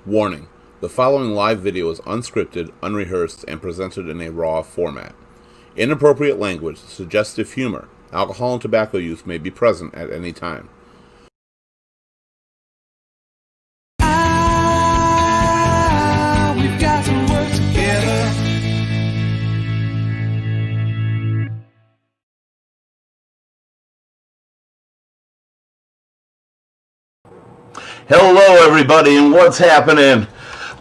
Warning: the following live video is unscripted, unrehearsed, and presented in a raw format. Inappropriate language, suggestive humor, alcohol and tobacco use may be present at any time. We've got to work together. Hello, everybody, and what's happening?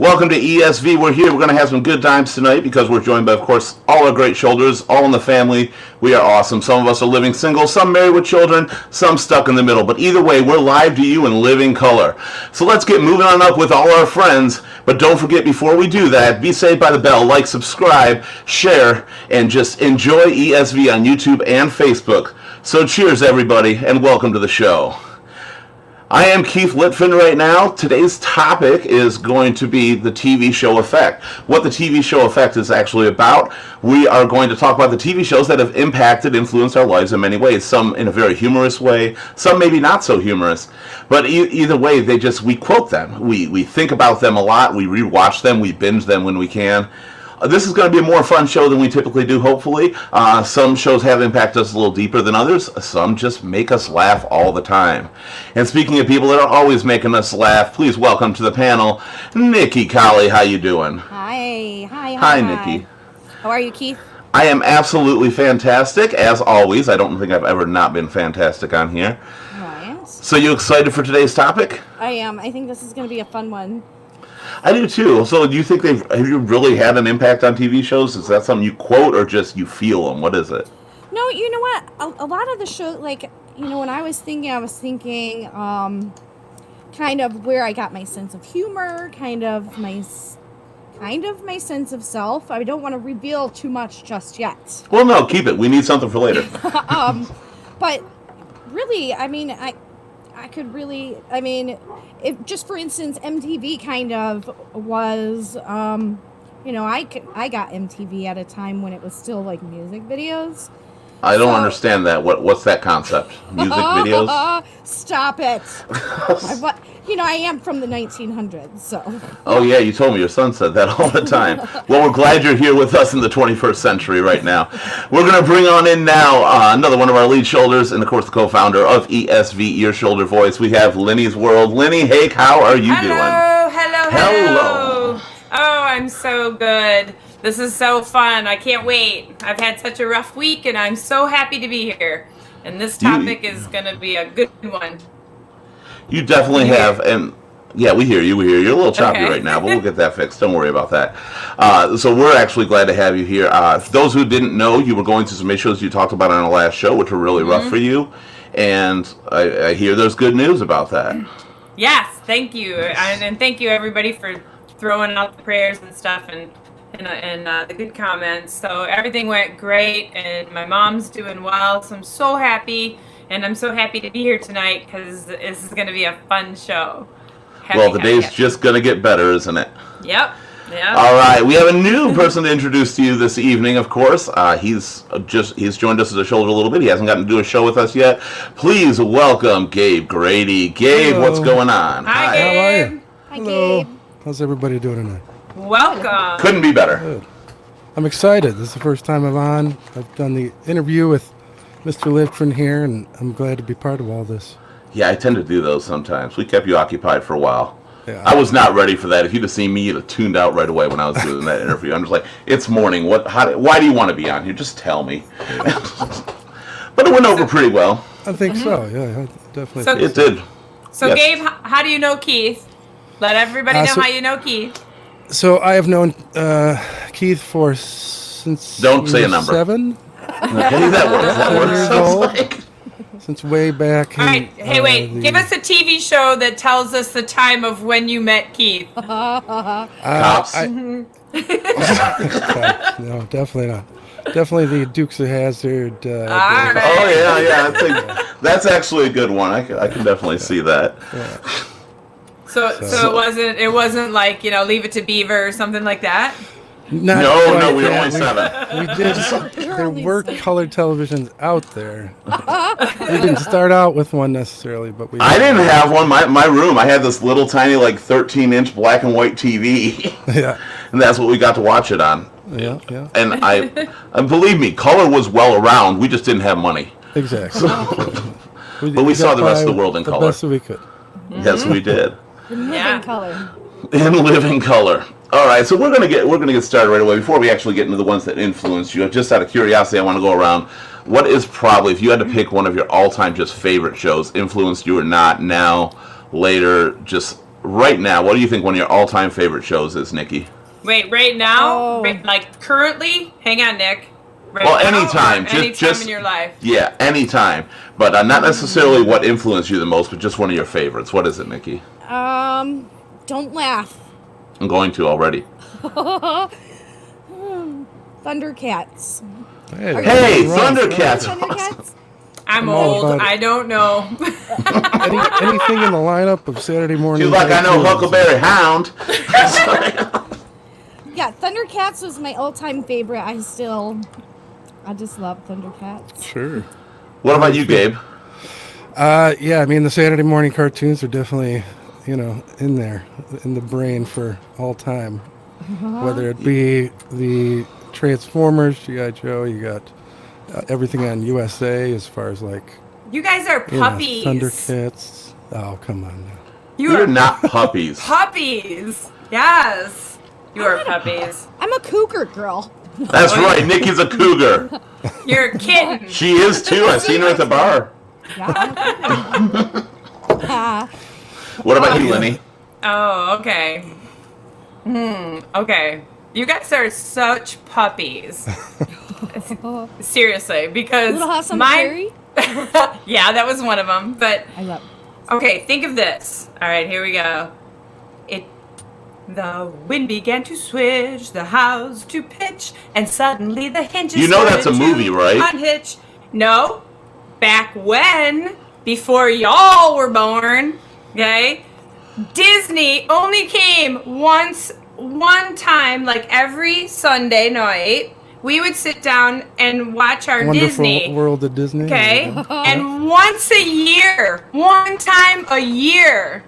Welcome to ESV. We're here. We're going to have some good times tonight because we're joined by, of course, all our great shoulders, all in the family. We are awesome. Some of us are living single, some married with children, some stuck in the middle. But either way, we're live to you in living color. So let's get moving on up with all our friends. But don't forget, before we do that, be saved by the bell, like, subscribe, share, and just enjoy ESV on YouTube and Facebook. So cheers, everybody, and welcome to the show. I am Keith Litfin right now. Today's topic is going to be the TV show effect. What the TV show effect is actually about. We are going to talk about the TV shows that have impacted, influenced our lives in many ways. Some in a very humorous way, some maybe not so humorous. But either way, we quote them. We think about them a lot. We rewatch them. We binge them when we can. This is going to be a more fun show than we typically do, hopefully. Some shows have impacted us a little deeper than others. Some just make us laugh all the time. And speaking of people that are always making us laugh, please welcome to the panel, Nikki Colley. How you doing? Hi, Nikki. How are you, Keith? I am absolutely fantastic, as always. I don't think I've ever not been fantastic on here. Nice. So you excited for today's topic? I am. I think this is going to be a fun one. I do too. So do you think have you really had an impact on TV shows? Is that something you quote or just you feel them? What is it? No, you know what? A lot of the show, when I was thinking, kind of where I got my sense of humor, kind of my sense of self. I don't want to reveal too much just yet. Well, no, keep it. We need something for later. But really, I could really, if just for instance, MTV kind of was, I got MTV at a time when it was still like music videos. I don't understand that. What's that concept? Music videos? Stop it. I am from the 1900s, so. Oh, yeah, you told me. Your son said that all the time. Well, we're glad you're here with us in the 21st century right now. We're going to bring on in now another one of our lead shoulders and, of course, the co-founder of ESV, Ear Shoulder Voice. We have Lenny's World. Lenny, hey, how are you doing? Hello. Oh, I'm so good. This is so fun. I can't wait. I've had such a rough week, and I'm so happy to be here. And this topic is going to be a good one. You definitely have, and yeah, we hear you. You're a little choppy right now, but we'll get that fixed. Don't worry about that. So we're actually glad to have you here. For those who didn't know, you were going through some issues you talked about on our last show, which were really rough for you, and I hear there's good news about that. Yes, thank you, and thank you everybody for throwing out the prayers and stuff and the good comments. So everything went great, and my mom's doing well. So I'm so happy. And I'm so happy to be here tonight because this is going to be a fun show. Well, the day's just going to get better, isn't it? Yep. All right. We have a new person to introduce to you this evening, of course. He's joined us as a shoulder a little bit. He hasn't gotten to do a show with us yet. Please welcome Gabe Grady. Gabe, hello. What's going on? Hi, Gabe. How are you? Hi, Hello. Gabe. How's everybody doing tonight? Welcome. Couldn't be better. Good. I'm excited. This is the first time I'm on. I've done the interview with Mr. Litfin here, and I'm glad to be part of all this. Yeah, I tend to do those sometimes. We kept you occupied for a while. Yeah. I was not ready for that. If you'd have seen me, you'd have tuned out right away when I was doing that interview. I'm just like, it's morning. Why do you want to be on here? Just tell me. But it went over pretty well. I think so. Yeah, I definitely. So- think It did. So, Yes. Gabe, how do you know Keith? Let everybody know how you know Keith. So I have known Keith since Don't he say a was number. 7. Hey, that works. That 7 works. years Sounds old. like- Since way back. All right. Hey, wait. Give us a TV show that tells us the time of when you met Keith. Cops. No, definitely not. Definitely the Dukes of Hazzard. All right. Oh yeah. I think that's actually a good one. I can definitely see that. So it wasn't like Leave It to Beaver or something like that. Not No, quite no, we were that. only 7. We did. There only were 7. color televisions out there. We didn't start out with one necessarily, but we. I didn't have one. My room, I had this little tiny, like 13-inch black and white TV, Yeah, and that's what we got to watch it on. yeah. And and believe me, color was well around. We just didn't have money. Exactly. But we saw the rest of the world in color. The best that we could. Yes, we did. In Yeah. living color. In living color. All right, so we're gonna get started right away. Before we actually get into the ones that influenced you, just out of curiosity, I want to go around. What is probably, if you had to pick one of your all-time just favorite shows, influenced you or not, now, later, just right now, what do you think one of your all-time favorite shows is, Nikki? Wait, right now? Oh. Like currently? Hang on, Nick. Right Well, now, anytime, or anytime just in your life. Yeah, anytime. But not necessarily what influenced you the most, but just one of your favorites. What is it, Nikki? Don't laugh. I'm going to already. Thundercats. Hey, right. Thundercats! Thundercats? I'm all old. about it. I don't know. Anything in the lineup of Saturday morning. She's like, I know Huckleberry Hound. Yeah, Thundercats was my all-time favorite. I just love Thundercats. Sure. What about you, Gabe? Yeah, I mean, the Saturday morning cartoons are definitely, in there, in the brain for all time. Whether it be the Transformers, G.I. Joe, you got everything on USA as far as like, You guys are puppies. Thundercats. Oh, come on now. You You're are not puppies. puppies. Yes. You are puppies. I'm a cougar girl. That's right, Nikki's a cougar. You're a kitten. She is too. I seen her at the bar. Yeah, What about you, Lenny? Oh, okay. Okay. You guys are such puppies. Seriously, because Little House on the mine. Prairie. Yeah, that was one of them. But I love. okay, think of this. All right, here we go. The wind began to switch, the house to pitch, and suddenly the hinges You know that's a started to movie, right? Unhitch. No, back when, before y'all were born, okay, Disney only came one time, like every Sunday night. We would sit down and watch our Wonderful Disney. World of Disney. Okay, and once a year, one time a year,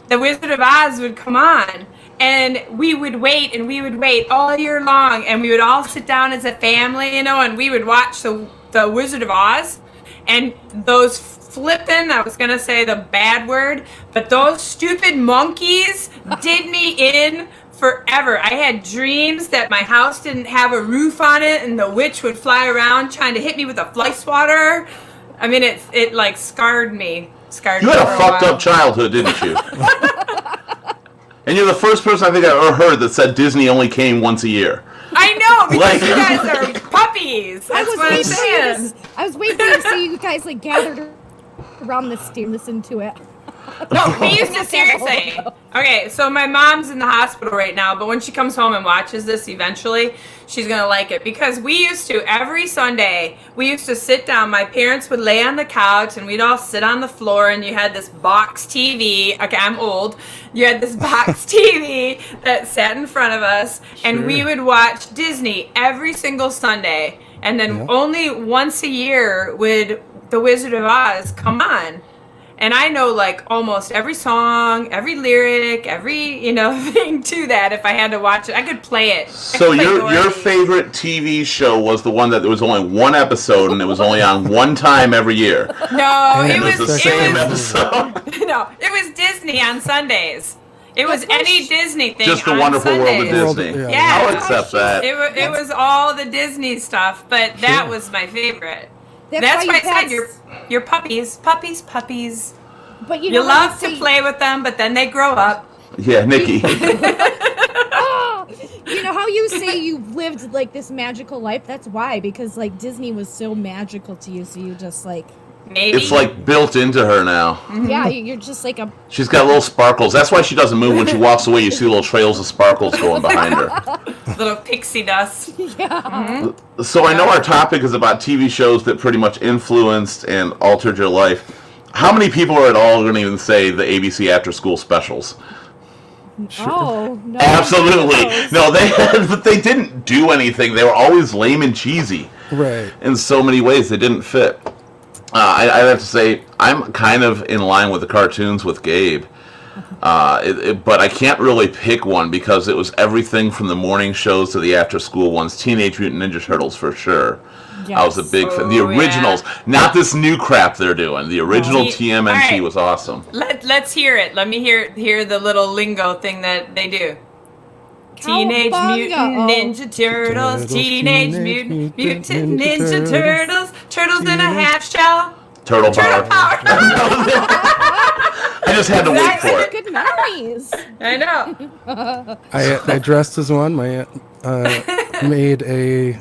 The Wizard of Oz would come on. And we would wait all year long, and we would all sit down as a family, and we would watch the Wizard of Oz, and those I was gonna say the bad word, but those stupid monkeys did me in forever. I had dreams that my house didn't have a roof on it, and the witch would fly around trying to hit me with a fly swatter. I mean, it like scarred me. You had a fucked up childhood, didn't you? And you're the first person I think I've ever heard that said Disney only came once a year. I know, because Like- you guys are puppies. That's what I'm saying. I was waiting to see you guys like gathered around this to listen to it. No, we used to seriously. Okay, so my mom's in the hospital right now, but when she comes home and watches this eventually, she's going to like it. Because we used to, every Sunday, we used to sit down. My parents would lay on the couch, and we'd all sit on the floor, and you had this box TV. Okay, I'm old. You had this box TV that sat in front of us, and we would watch Disney every single Sunday. And then only once a year would The Wizard of Oz come on. And I know like almost every song, every lyric, every, thing to that. If I had to watch it, I could play it. So your favorite TV show was the one that there was only one episode and it was only on one time every year. No, And it it was was the same it episode. was, no, it was Disney on Sundays. It was any Disney thing. Just the on Wonderful Sundays. World of Disney. Yeah. I'll accept that. It was all the Disney stuff, but that was my favorite. That's why I said you're puppies. But You love to play with them, but then they grow up. Yeah, Nikki. You know how you say you've lived like this magical life? That's why, because like Disney was so magical to you, so you just like Maybe. It's like built into her now. yeah, you're just like a She's got little sparkles. That's why she doesn't move. When she walks away, you see little trails of sparkles going behind her. little pixie dust. So I know our topic is about TV shows that pretty much influenced and altered your life. How many people are at all going to even say the ABC after school specials? Oh, no. Absolutely. No, but they didn't do anything. They were always lame and cheesy. Right. In so many ways, they didn't fit. I have to say, I'm kind of in line with the cartoons with Gabe. But I can't really pick one because it was everything from the morning shows to the after-school ones. Teenage Mutant Ninja Turtles, for sure. Yes. I was a big fan. The originals, not this new crap they're doing. The original TMNT was awesome. Let's hear it. Let me hear the little lingo thing that they do. Teenage Mutant Ninja Turtles, Teenage Mutant Ninja Turtles, Turtles in a half shell. Turtle power. I just had to wait for it. Good memories. I know. I dressed as one. My aunt made a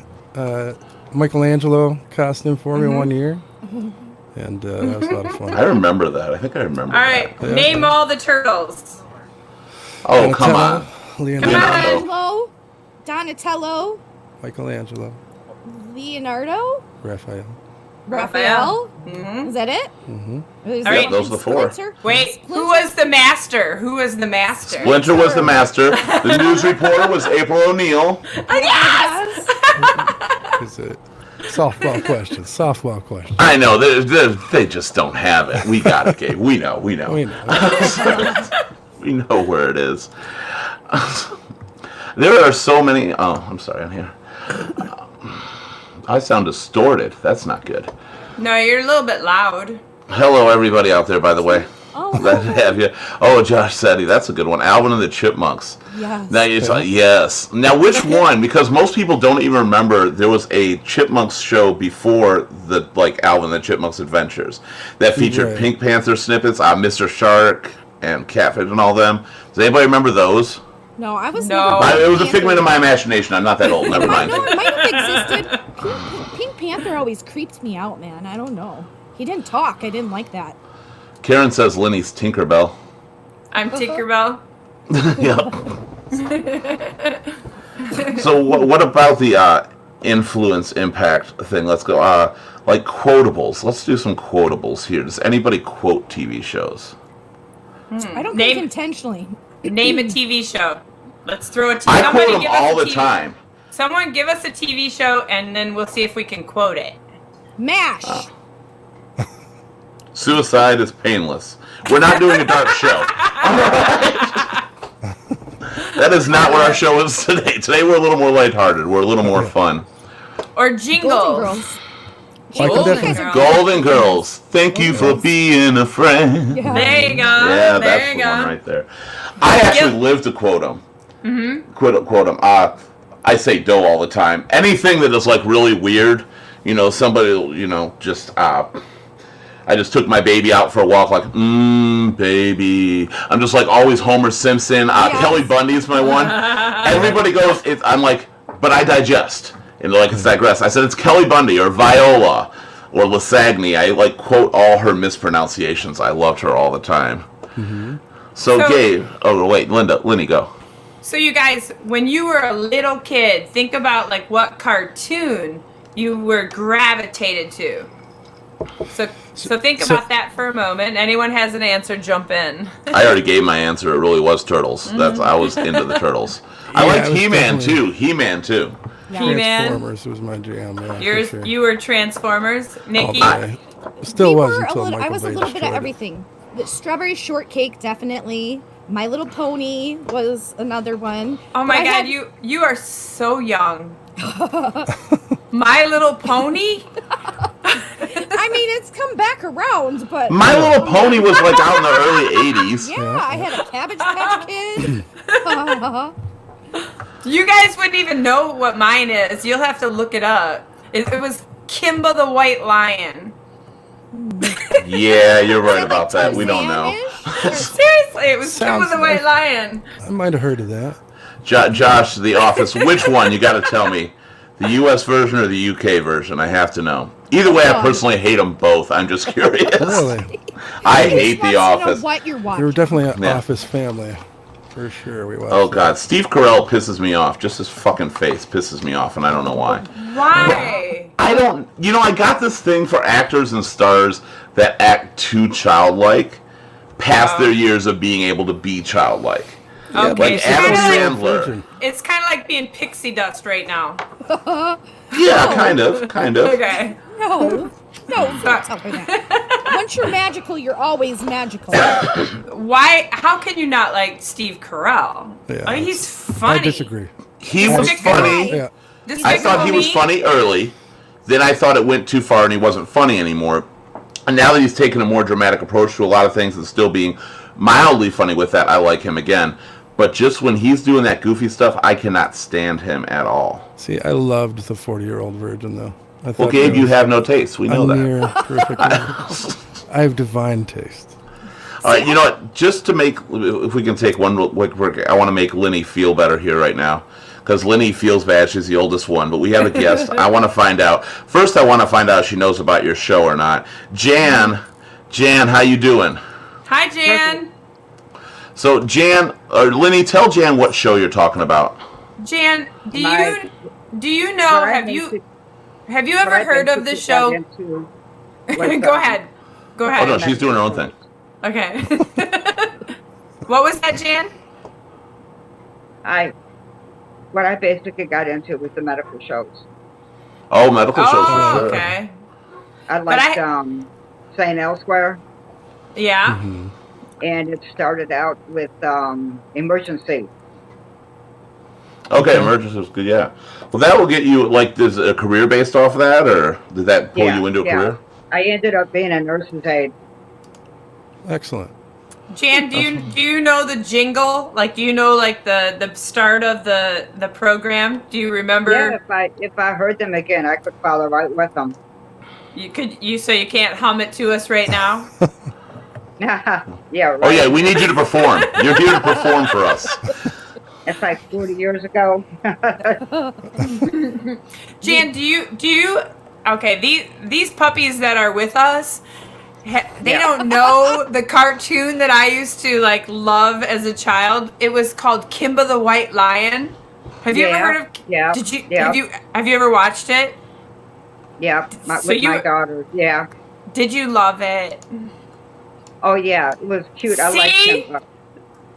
Michelangelo costume for me one year, and that was a lot of fun. I remember that. I think I remember. All right, that. name all the turtles. Oh, come on. Leonardo, Donatello, Michelangelo, Leonardo, Raphael. Mm-hmm. Is that it? Mm-hmm. Is All right. Those are the four. Wait, who was the master? Who was the master? Splinter was the master. The news reporter was April O'Neil. Yes! It's a softball question. Softball question. I know. They just don't have it. We got it, Gabe. We know. We know. We know where it is. There are so many. Oh, I'm sorry. I'm here. I sound distorted. That's not good. No, you're a little bit loud. Hello, everybody out there, by the way. Oh, Glad to have you. Oh, Josh Setti, that's a good one. Alvin and the Chipmunks. yes. Now you yes. Now which one? Because most people don't even remember there was a Chipmunks show before the Alvin and the Chipmunks Adventures that featured Pink Panther snippets, Mr. Shark and Catfish and all them. Does anybody remember those? No, I was No. never It was a figment of my imagination. I'm not that old. Never mind. No, it might have existed. Pink Panther always creeped me out, man. I don't know. He didn't talk. I didn't like that. Karen says Lenny's Tinkerbell. I'm Tinkerbell. Yep. So what about the influence impact thing? Let's go. Like quotables. Let's do some quotables here. Does anybody quote TV shows? I don't think intentionally. Name a TV show. Let's throw a TV. I quote them all the time. Someone give us a TV show, and then we'll see if we can quote it. MASH. Suicide is painless. We're not doing a dark show. That is not what our show is today. Today we're a little more lighthearted. We're a little more fun. Or Jingles. Golden Girls. Golden Girls. Thank you for being a friend. Yeah. There you go. Yeah, there that's you the go. one right there. I actually live to quote them. Mm-hmm. Quote them. I say dough all the time. Anything that is really weird, somebody will, just I just took my baby out for a walk, baby. I'm just always Homer Simpson. Yes. Kelly Bundy's my one. Everybody goes, I'm like, but I digest. And they're like, it's digress. I said, it's Kelly Bundy or Viola or Lasagna. I quote all her mispronunciations. I loved her all the time. Mm-hmm. So Gabe, wait, Lenny, go. So you guys, when you were a little kid, think about what cartoon you were gravitated to. So think about that for a moment. Anyone has an answer, jump in. I already gave my answer. It really was Turtles. I was into the Turtles. I liked He-Man too. He-Man too. He-Man. Transformers was my jam. Yeah, for sure. You were Transformers, Nikki. Still was were until I was a Michael Bay little bit of destroyed it. everything. The Strawberry Shortcake, definitely. My Little Pony was another one. Oh my God, you are so young. My Little Pony? I mean, it's come back around, but... My Little Pony was out in the early 80s. Yeah, I had a Cabbage Patch Kid. You guys wouldn't even know what mine is. You'll have to look it up. It was Kimba the White Lion. Yeah, you're right about that. We don't know. Seriously, it was Sounds Kimba the White Lion. I might have heard of that. Josh, The Office, which one? You got to tell me. The U.S. version or the UK version? I have to know. Either way, I personally hate them both. I'm just curious. Really? I hate The Office. What you're watching. We were definitely an Yeah. Office family. For sure, we watched Oh, that. God. Steve Carell pisses me off. Just his fucking face pisses me off, and I don't know why. Why? I don't... I got this thing for actors and stars that act too childlike past their years of being able to be childlike. Okay, Like it's Adam kind of Sandler. it's kind of like being pixie dust right now. Yeah, kind of. Okay. No, don't tell her that. Once you're magical, you're always magical. Why? How can you not like Steve Carell? Yeah, I mean, he's funny. I disagree. He was Despicable funny. Yeah. I thought he was Me? funny early. Then I thought it went too far and he wasn't funny anymore. And now that he's taken a more dramatic approach to a lot of things and still being mildly funny with that, I like him again. But just when he's doing that goofy stuff, I cannot stand him at all. See, I loved the 40-year-old virgin, though. I Well, thought Gabe, that you was have no taste. We know a that. near perfect movie. I have divine taste. All right, you know what? Just to make, if we can take one quick break, I want to make Linny feel better here right now. Because Linny feels bad. She's the oldest one. But we have a guest. I want to find out. First, I want to find out if she knows about your show or not. Jan, how you doing? Hi, Jan. So, Jan, or Linny, tell Jan what show you're talking about. Jan, do My- you know? What I Have you basically- ever what I heard of the basically show? got into was, Go ahead. Go Oh, ahead. no, she's doing her own thing. Okay. What was that, Jan? What I basically got into was the medical shows. Oh, medical shows for Oh, sure. okay. I But liked St. Elsewhere, Yeah. Mhm. and it started out with Emergency. Okay, emergency was good, yeah. Well, that will get you, like, there's a career based off of that, or did that pull you into a career? I ended up being a nurse's aide. Excellent. Jan, do you know the jingle? Like, do you know like the start of the program? Do you remember? Yeah, if I heard them again, I could follow right with them. So you can't hum it to us right now? Yeah, right. Oh, yeah, we need you to perform. You're here to perform for us. It's like 40 years ago. Jan, do you? Okay, these puppies that are with us, they don't know the cartoon that I used to like love as a child. It was called Kimba the White Lion. Have you ever heard of? Yeah. Did you? Yeah. Have you ever watched it? Yeah, So with my daughter. Yeah. Did you love it? Oh, yeah, it was cute. I liked See? him.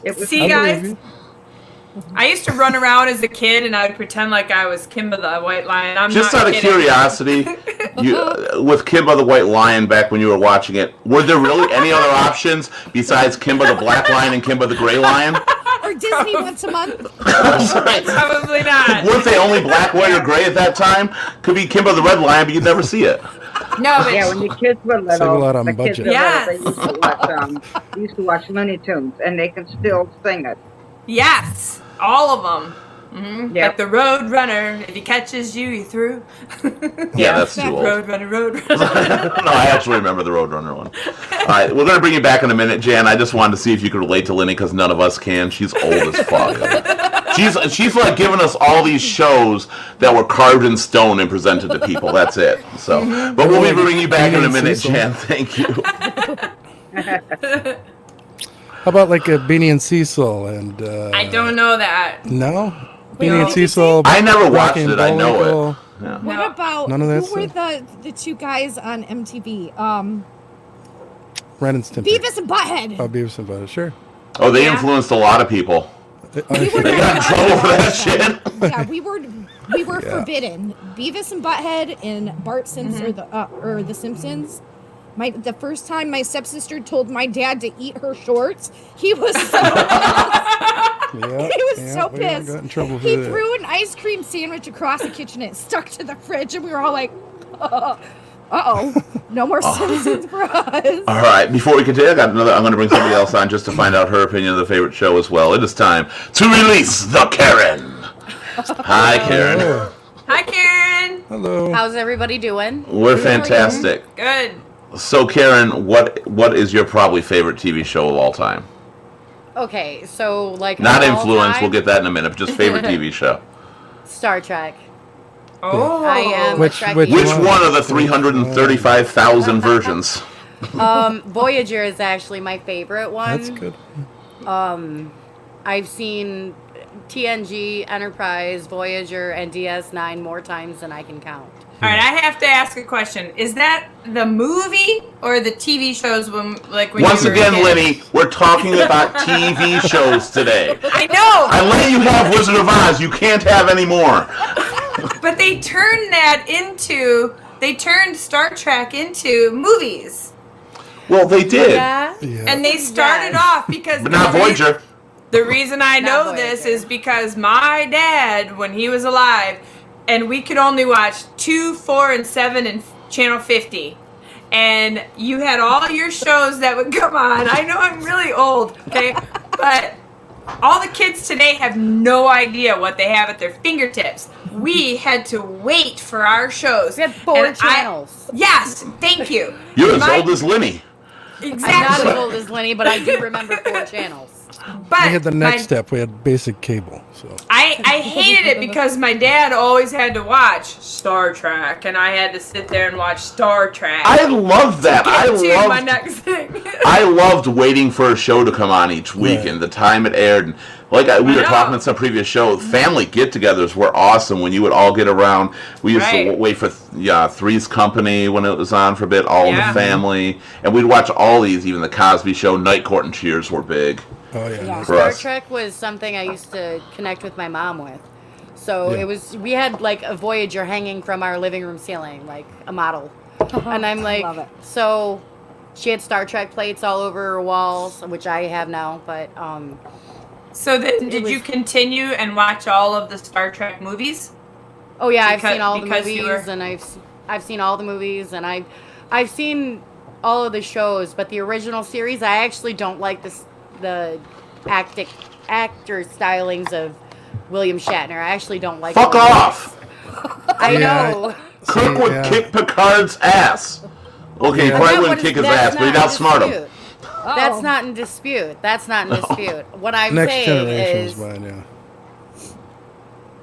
It was See, I guys? believe you. I used to run around as a kid and I would pretend like I was Kimba the White Lion. I'm Just not out of kidding. curiosity, with Kimba the White Lion back when you were watching it, were there really any other options besides Kimba the Black Lion and Kimba the Gray Lion? Or Disney once a month. Probably not. Weren't they only black, white, or gray at that time? Could be Kimba the Red Lion, but you'd never see it. No, but Yeah, when the kids were little, Save a lot on the kids budget. were Yes. little, they used to watch Looney Tunes, and they can still sing it. yes, all of them. Mm-hmm. Yep. Like the Road Runner. If he catches you, you through. Yeah, that's too old. Road Runner, Road Runner. No, I actually remember the Roadrunner one. All right, we're going to bring you back in a minute, Jan. I just wanted to see if you could relate to Linny, because none of us can. She's old as fuck. She's like giving us all these shows that were carved in stone and presented to people. That's it. So, but we'll be bringing you back in a minute, Jan. Thank you. How about like a Beanie and Cecil and I don't know that. no? Wait, Beanie what and did you Cecil. I never watched Rocky and it. I know Bullwinkle. it. Yeah. What No. about None of that who were stuff? the two guys on MTV? Ren and Stimpy. Beavis and Butthead. Oh, Beavis and Butthead. Sure. Oh, they Yeah. influenced a lot of people. We They were got in trouble for that shit. yeah, we were Yeah. forbidden. Beavis and Butthead and Bart Simpson or the Simpsons. The first time my stepsister told my dad to eat her shorts, he was so Yeah. he was yeah, so we pissed. got in trouble for He that. threw an ice cream sandwich across the kitchen and it stuck to the fridge, and we were all like, "Uh-oh, no more Simpsons for us." All right, before we continue, I'm going to bring somebody else on just to find out her opinion of the favorite show as well. It is time to release the Karen. Hi, Karen. Oh, Hi, Karen. hello. How's everybody doing? We're fantastic. Good. So, Karen, what is your probably favorite TV show of all time? Okay, so like Not of all influence, time, we'll get that in a minute, but just favorite TV show. Star Trek. Oh. I am Which- a Trekkie. which Which one of the 335,000 versions? Voyager is actually my favorite one. That's good. I've seen TNG, Enterprise, Voyager, and DS9 more times than I can count. All right, I have to ask a question. Is that the movie or the TV shows when Once you were again, a kid? Lenny, we're talking about TV shows today. I know, I let you have Wizard of Oz. You can't have any more. but they turned Star Trek into movies. Well, they did. Yeah. Yeah. And they started Yes. off because But not Voyager. The reason I Not know this Voyager. is because my dad, when he was alive, and we could only watch 2, 4, and 7 and Channel 50. And you had all your shows that would come on. I know I'm really old, okay? But all the kids today have no idea what they have at their fingertips. We had to wait for our shows. We had 4 And channels. Yes, thank you. You're as My- old as Lenny. I'm not Exactly. as old as Lenny, but I do remember 4 channels. But We had the next my- step. We had basic cable. So I hated it because my dad always had to watch Star Trek, and I had to sit there and watch Star Trek. I loved that. Get to my next thing. I loved waiting for a show to come on each week and the time it aired. And we were know. talking in some previous show, family get-togethers were awesome when you would all get around. We used to Right. wait for Three's Company when it was on for a bit, All in Yeah. the Family. And we'd watch all these, even the Cosby Show, Night Court and Cheers were big. oh yeah. For Star us. Trek was something I used to connect with my mom with. So Yeah. we had like a Voyager hanging from our living room ceiling, like a model. And I'm like, Love it. so she had Star Trek plates all over her walls, which I have now, but So then, did was- you continue and watch all of the Star Trek movies? oh yeah, Because- I've seen all the because you movies were- and I've seen all the movies and I've seen all of the shows, but the original series I actually don't like the actor stylings of William Shatner. I actually don't like Fuck them. off! I Yeah. know. Kirk would Yeah. kick Picard's ass. Okay, Yeah. probably That wouldn't was- kick his that's ass, but he'd not in outsmart him. dispute. Oh. That's not in dispute. That's not in dispute. What I'm Next saying generation is, was mine. Yeah.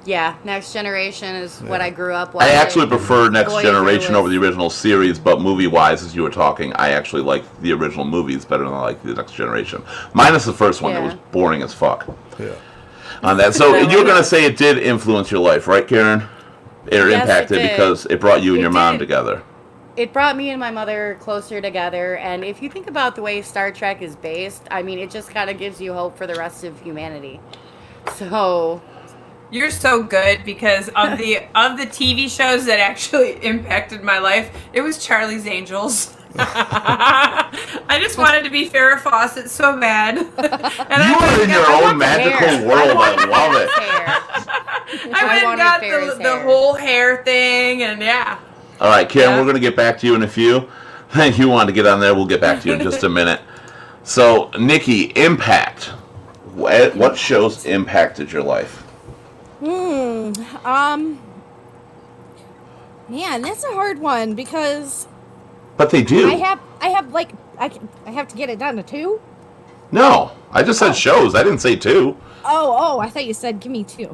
yeah, Next Generation is what I grew up I watching. actually prefer Next Voyager Generation was- over the original series, but movie-wise, as you were talking, I actually like the original movies better than I like the Next Generation. Minus the first one, that Yeah. was boring as fuck. Yeah. On that, so you were gonna say it did influence your life, right, Karen? It Yes, it impacted did. because it brought you and It your mom did. together. It brought me and my mother closer together, and if you think about the way Star Trek is based, I mean, it just kind of gives you hope for the rest of humanity. So, You're so good because of the TV shows that actually impacted my life, it was Charlie's Angels. I just wanted to be Farrah Fawcett so bad. And You are in your own magical hair. world. I love it. hair. I went and wanted got Farrah's the hair. whole hair thing, and yeah. All right, Karen, Yeah. we're gonna get back to you in a few. If you want to get on there, we'll get back to you in just a minute. So, Nikki, impact. What shows impacted your life? Man, that's a hard one because But they do. I have like I have to get it down to 2. No, I just said shows. I didn't say 2. Oh, I thought you said give me 2.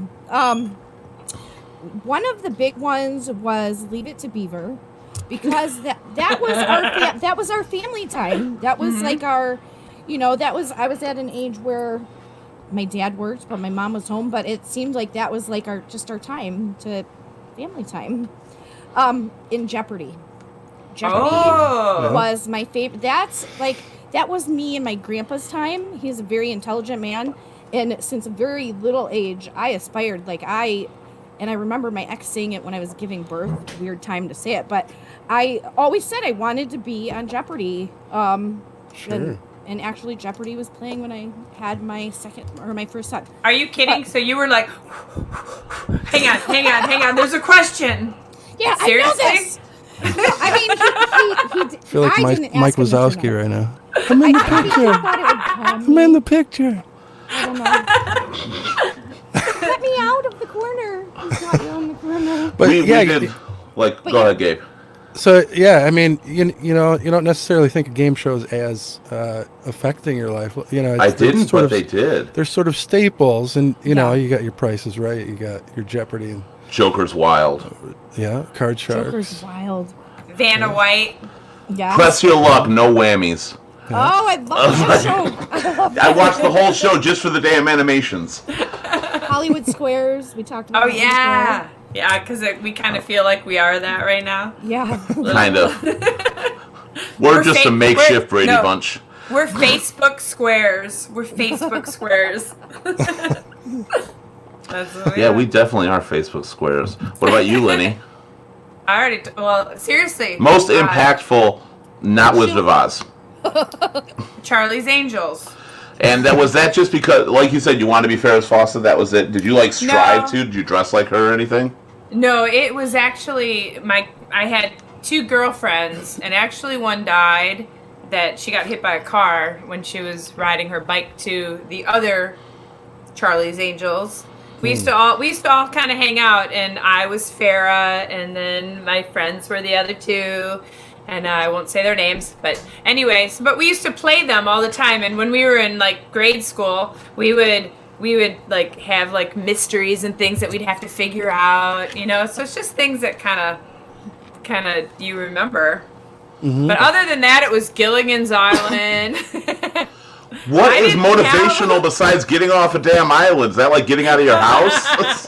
One of the big ones was Leave It to Beaver, because that was our family time. That was like our, I was at an age where my dad worked, but my mom was home. But it seemed like that was like our time to family time. In Jeopardy. Jeopardy Oh. was my favorite. That was me and my grandpa's time. He's a very intelligent man, and since a very little age, I aspired. And I remember my ex saying it when I was giving birth. Weird time to say it, but I always said I wanted to be on Jeopardy. Sure. And actually, Jeopardy was playing when I had my first son. Are you kidding? So you were like, hang on. There's a question. Yeah, Seriously? I know this. I mean, he I feel like I Mike, didn't Mike ask him to turn Wazowski it. right now. I'm in the I think he picture. thought it would come. I'm in the picture. I don't know. Let me out of the corner. He's got you on the corner. But we yeah, did. Go ahead, Gabe. so yeah, I mean, you don't necessarily think of game shows as affecting your life. I didn't, but they did. They're sort of staples, and you Yeah. you got your Prices Right, you got your Jeopardy, and Joker's Wild. Card Sharks. Joker's wild. Vanna White. Yeah. Press your luck, no whammies. Oh, I love that show. I watched the whole show just for the damn animations. Hollywood Squares. We talked about. Oh Hollywood yeah. Square. Yeah, because we kind of feel like we are that right now. Yeah. Kind of. We're just a makeshift Brady Bunch. We're Facebook squares. We're Facebook squares. That's what we Yeah, are. we definitely are Facebook squares. What about you, Lenny? I already. Well, seriously. Most impactful, not Wizard of Oz. Charlie's Angels. And was that just because, like you said, you wanted to be Ferris Fawcett? That was it? Did you strive No. to? Did you dress like her or anything? No, it was actually I had 2 girlfriends, and actually one died. That she got hit by a car when she was riding her bike to the other Charlie's Angels. We used to all kind of hang out, and I was Farrah, and then my friends were the other 2. And I won't say their names, but anyways, but we used to play them all the time. And when we were in like grade school, we would like have like mysteries and things that we'd have to figure out, you know. So it's just things that kind of you remember. Mm-hmm. But other than that, it was Gilligan's Island. What I is didn't motivational besides getting off a damn island? Is that like getting out of your house?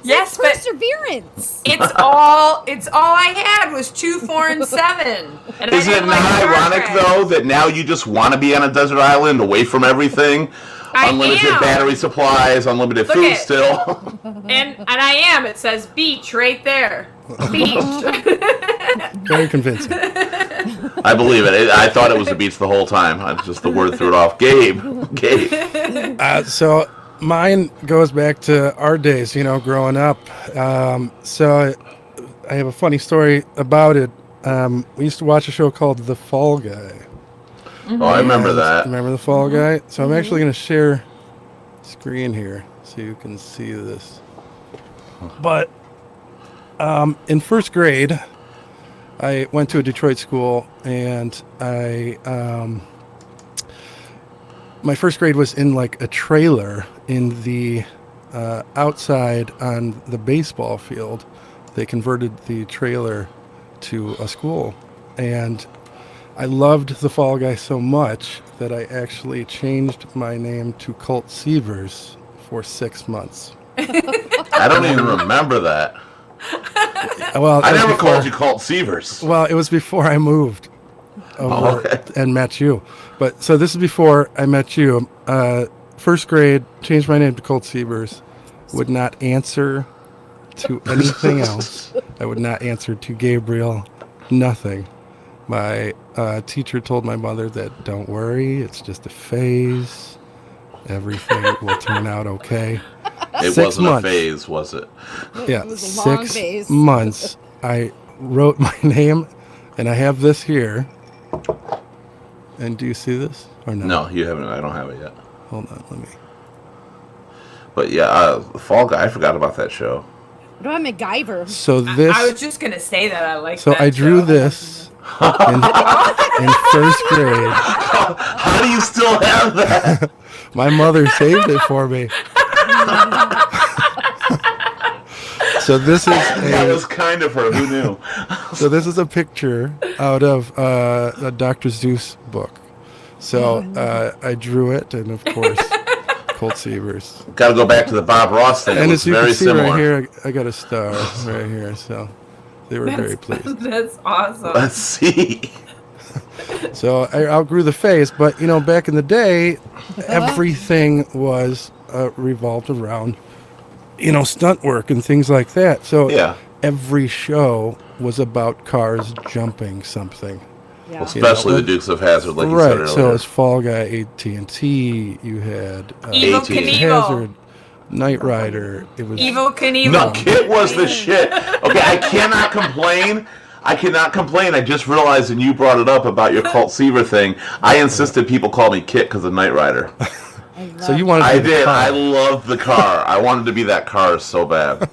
Yes, but Perseverance. it's all I had was 2, 4, and 7. And I Isn't it didn't not like Star ironic, Trek. though, that now you just want to be on a desert island away from everything? I Unlimited am. battery supplies, unlimited Look food at- still. And I am. It says beach right there. Beach. Very convincing. I believe it. I thought it was the beach the whole time. The word threw it off. Gabe. So mine goes back to our days, growing up. So I have a funny story about it. We used to watch a show called The Fall Guy. Oh, I remember that. Remember The Fall Guy? So I'm actually going to share screen here so you can see this. But in first grade, I went to a Detroit school, and my first grade was in like a trailer in the outside on the baseball field. They converted the trailer to a school, and I loved The Fall Guy so much that I actually changed my name to Colt Sievers for 6 months. I don't even remember that. Well, I it was never before- called you Colt Sievers. Well, it was before I moved over okay. and met you. But so this is before I met you. First grade, changed my name to Colt Sievers. Would not answer to anything else. I would not answer to Gabriel. Nothing. My teacher told my mother that don't worry, it's just a phase. Everything will turn out okay. It 6 wasn't months. a phase, was it? Yeah, It was a long 6 phase. months. I wrote my name, and I have this here. And do you see this or no? No, you haven't. I don't have it yet. Hold on, let me. But yeah, Fall Guy, I forgot about that show. What about MacGyver? So this. I was just gonna say that I like. So that I drew show. this in first grade. How do you still have that? My mother saved it for me. So this is That was kind of her. Who knew? So this is a picture out of a Dr. Seuss book. So I drew it, and of course, Colt Sievers. Got to go back to the Bob Ross thing. And It as was you very can see similar. right here, I got a star right here. So they were very pleased. That's awesome. Let's see. So I outgrew the phase, but back in the day, everything was revolved around, stunt work and things like that. So Yeah. every show was about cars jumping something. Yeah. Especially the Dukes of Hazzard, like you said Right. earlier. So it's Fall Guy, AT&T. You had Evil AT&T. Knievel. Hazard, Knight Rider. It was Evil Knievel. No, Kit was the shit. Okay, I cannot complain. I just realized when you brought it up about your Colt Seaver thing, I insisted people call me Kit because of Knight Rider. So you wanted to I be the did. car. I loved the car. I wanted to be that car so bad.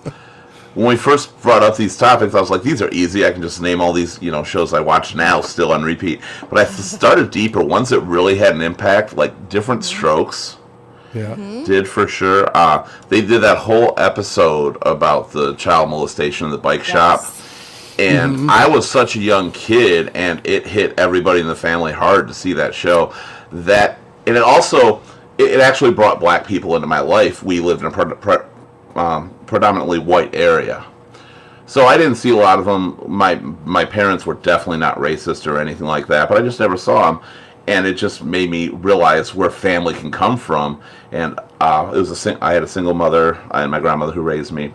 When we first brought up these topics, I was like, these are easy. I can just name all these, shows I watch now still on repeat. But I started deeper. Ones that really had an impact, like Different Strokes. Yeah. Did for sure. They did that whole episode about the child molestation in the bike shop. And I was such a young kid, and it hit everybody in the family hard to see that show. And it also, it actually brought black people into my life. We lived in a predominantly white area. So I didn't see a lot of them. My parents were definitely not racist or anything like that, but I just never saw them. And it just made me realize where family can come from. And I had a single mother and my grandmother who raised me.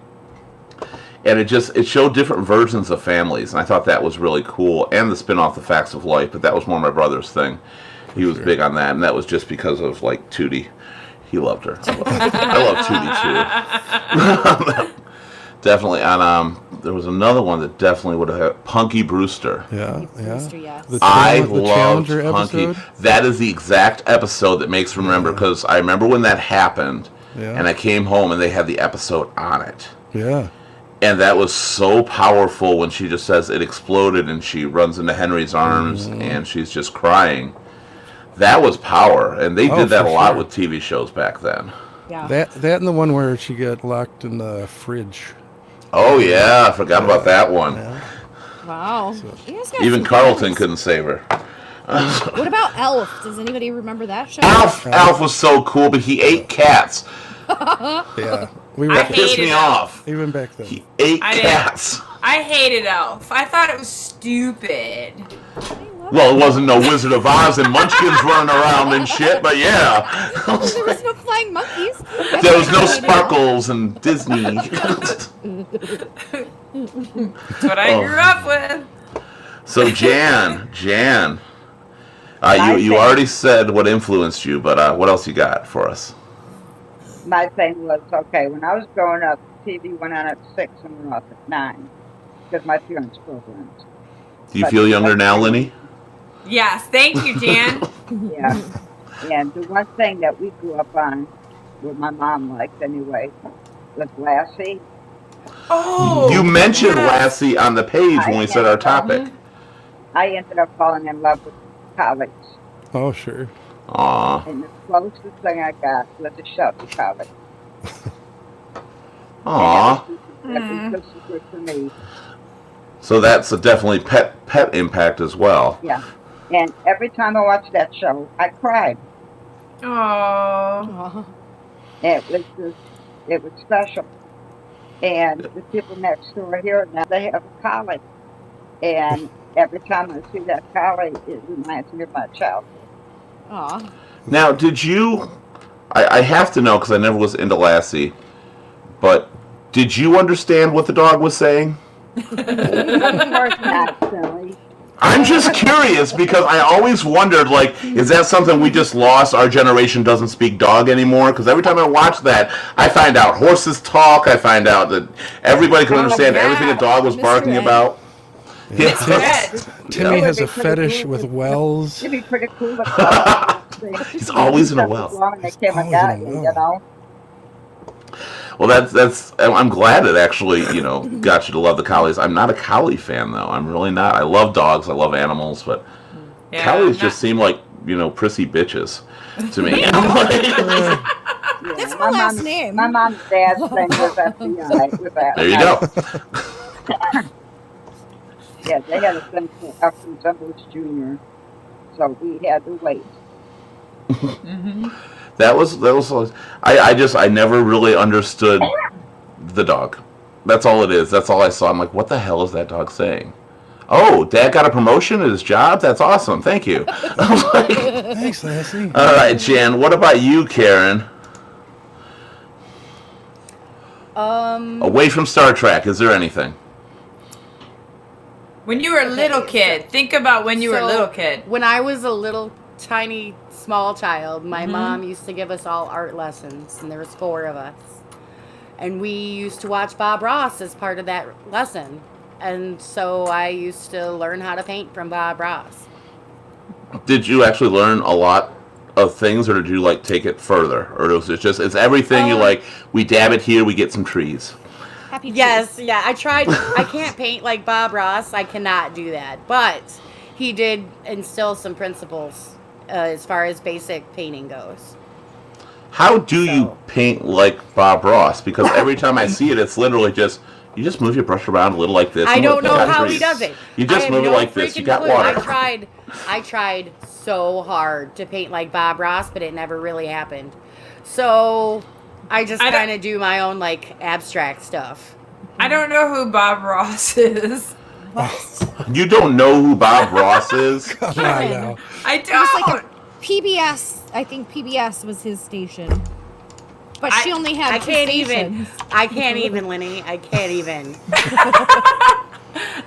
And it showed different versions of families. And I thought that was really cool. And the spin-off, The Facts of Life. But that was more my brother's thing. He was big on that. And that was just because of, like, Tootie. He loved her. I love Tootie, too. Definitely. And there was another one that definitely would have had Punky Brewster. Yeah, Brewster, yes. I loved Challenger Punky. episode? That is the exact episode that makes me remember, because I remember when that happened, and I came home and they had the episode on it. Yeah. And that was so powerful when she just says it exploded and she runs into Henry's arms and she's just crying. That was power, and they did that a lot with TV shows back then. Yeah. That and the one where she got locked in the fridge. Oh yeah, I forgot about that one. Yeah. Wow. You guys got Even some Carlton memories. couldn't save her. What about Elf? Does anybody remember that show? Alf was so cool, but he ate cats. Yeah. That pissed hated me Alf. off. Even back then. He ate cats. I hated Elf. I thought it was stupid. Well, it wasn't no Wizard of Oz and Munchkins running around and shit, but yeah. There was no flying monkeys. There was no Sparkles and Disney. That's what I grew up with. So Jan, you already said what influenced you, but what else you got for us? My thing was, okay, when I was growing up, TV went on at 6 and went off at 9 because my parents programs. Do you feel younger now, Lenny? Yes, thank you, Jan. Yeah. And the one thing that we grew up on, what my mom liked anyway, was Lassie. Oh, You mentioned Lassie on the page when we said our topic. I ended up falling in love with college. Oh, sure. Aw. And the closest thing I got was a Shelby College. Aw. That was just good for me. So that's a definitely pet impact as well. Yeah. And every time I watched that show, I cried. oh, It was special. And the people next door here, now they have a college. And every time I see that college, it reminds me of my childhood. Aw. Now, did you... I have to know because I never was into Lassie, but did you understand what the dog was saying? Of course not, silly. I'm just curious because I always wondered, like, is that something we just lost? Our generation doesn't speak dog anymore? Because every time I watch that, I find out horses talk. I find out that everybody can understand everything a dog was barking about. Timmy has a fetish with wells. It'd be pretty cool to call. He's always in a well. And they came and got me, you know. Well, that's. I'm glad it actually, got you to love the collies. I'm not a collie fan though. I'm really not. I love dogs. I love animals, but collies just seem like prissy bitches to me. That's my last name. My mom's dad's thing was FBI. With that. There you go. Yeah, they had a thing for Upton Tumbles Jr. So we had to wait. That was. I never really understood the dog. That's all it is. That's all I saw. I'm like, what the hell is that dog saying? Oh, Dad got a promotion at his job? That's awesome. Thank you. I was like, Thanks, Lassie. all right, Jan. What about you, Karen? Away from Star Trek, is there anything? when you were a little kid, think about when you were a little kid. When I was a little tiny small child, my mom used to give us all art lessons, and there was 4 of us. And we used to watch Bob Ross as part of that lesson. And so I used to learn how to paint from Bob Ross. Did you actually learn a lot of things, or did you take it further, or was it just it's everything you we dab it here, we get some trees? Happy Yes, yeah, I tried. I can't paint like Bob Ross. I cannot do that. But he did instill some principles as far as basic painting goes. How do you paint like Bob Ross? Because every time I see it, it's literally just you just move your brush around a little like this. I don't look, know you got how trees. he does it. You just I have move it no like this. You freaking got clue. water. I tried so hard to paint like Bob Ross, but it never really happened. So I just I don't- kind of do my own like abstract stuff. I don't know who Bob Ross is. You don't know who Bob Ross is? Come on Karen. now. I It was don't. like a PBS. I think PBS was his station. But she only had I two can't even. stations. I can't even, Lenny. I can't even.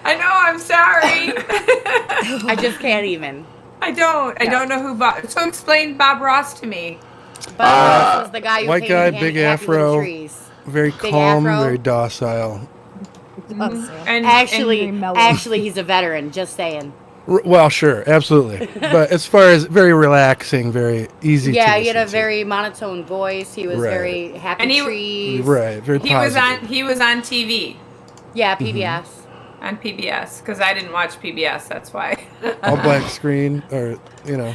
I know. I'm sorry. I just can't even. I don't. I don't know who Bob. So explain Bob Ross to me. Bob Ross was the guy who White painted guy, Happy big Happy Little afro. Trees. Very Big calm, afro. very docile. And Actually, very mellow. he's a veteran. Just saying. Well, sure, absolutely. But as far as very relaxing, very easy. Yeah, to he had a listen to. very monotone voice. He was Right. very happy And he- trees. Right, very he was positive. on. He was on TV Yeah, PBS. on PBS because I didn't watch PBS. That's why. All black screen, or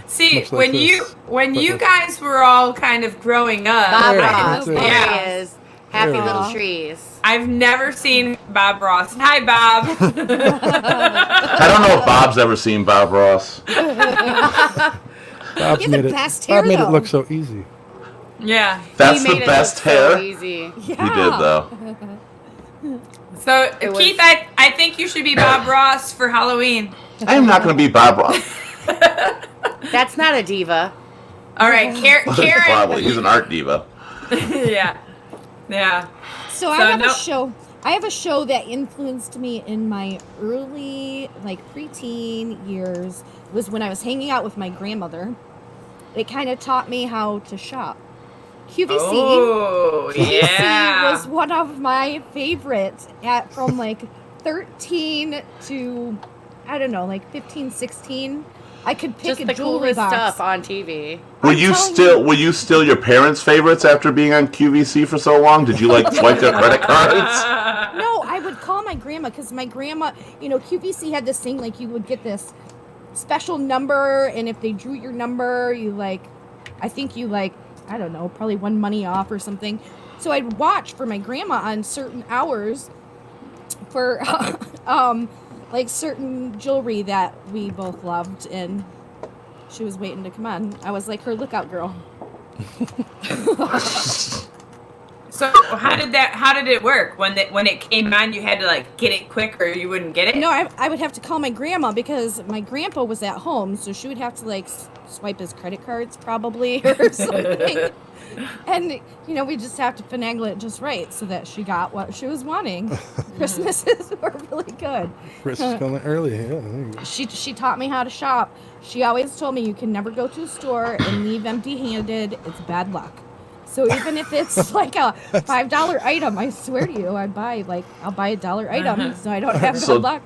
See, much like when this. you But you with- guys were all kind of growing up, Bob There, Ross. that's it. There Yeah. he is. Happy There. Little Trees. I've never seen Bob Ross. Hi, Bob. I don't know if Bob's ever seen Bob Ross. Bob's You have the made it. best Bob hair, made it though. look so easy. Yeah. That's He the made it best look so hair. easy. He did, though. So It was- Keith, I think you should be Bob Ross for Halloween. I am not going to be Bob Ross. That's not a diva. All right, Karen. Probably. He's an art diva. Yeah. Yeah. So I So have no- a show. I have a show that influenced me in my early, like preteen years. Was when I was hanging out with my grandmother. It kind of taught me how to shop. QVC. Oh, QVC yeah. was one of my favorites from like 13 to I don't know, like 15, 16. I could pick Just a the jewelry coolest box. stuff on TV. Were I'm you telling still your parents' favorites after being on QVC for so long? Did you like swipe their credit cards? No, I would call my grandma because my grandma, QVC had this thing like you would get this special number, and if they drew your number, I don't know, probably won money off or something. So I'd watch for my grandma on certain hours for like certain jewelry that we both loved, and she was waiting to come on. I was like her lookout girl. So how did it work? When it came on, you had to like get it quick, or you wouldn't get it. No, I would have to call my grandma because my grandpa was at home, so she would have to like swipe his credit cards probably or something. And we just have to finagle it just right so that she got what she was wanting. Christmases were really good. Chris is coming early. Yeah, there you go. She taught me how to shop. She always told me you can never go to a store and leave empty-handed. It's bad luck. So even if it's like a $5 item, I swear to you, I'll buy a dollar item so I don't have So- bad luck.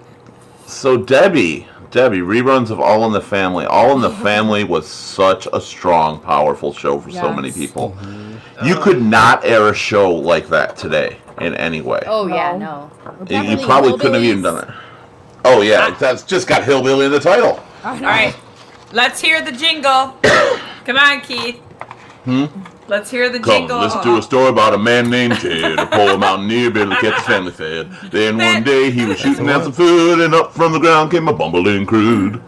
So Debbie, reruns of All in the Family. All in the Family was such a strong, powerful show for so many Yes. people. You could not air a show like that today in any way. Oh yeah, No. no. Or You Beverly probably couldn't have even Hillbillies. done it. Oh yeah, that's just got hillbilly in the title. I know. All right, let's hear the jingle. Come on, Keith. Let's hear the jingle. Come, listen to a story about a man named Ted, a poor mountaineer, barely kept his family fed. Then one day he was shooting at some food, and up from the ground came a bumbling crude.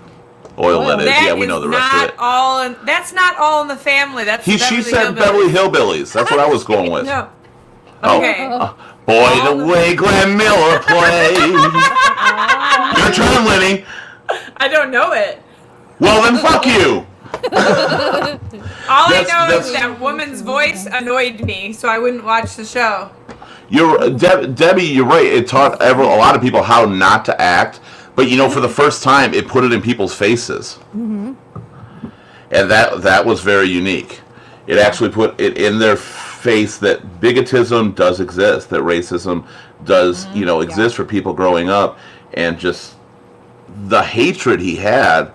Oil, that is. That Yeah, we know the rest of it. That's not All in the Family. That's She Beverly said Hillbillies. Beverly Hillbillies. That's what I was going with. No. Oh. Okay. Boy, the way Glenn Miller played. Your turn, Lenny. I don't know it. Well, then fuck you. All I know That's- is that woman's voice annoyed me, so I wouldn't watch the show. Debbie, you're right. It taught a lot of people how not to act. But, for the first time, it put it in people's faces. Mm-hmm. And that was very unique. It actually put it in their face that bigotism does exist, that racism does, exist for people growing up. And just the hatred he had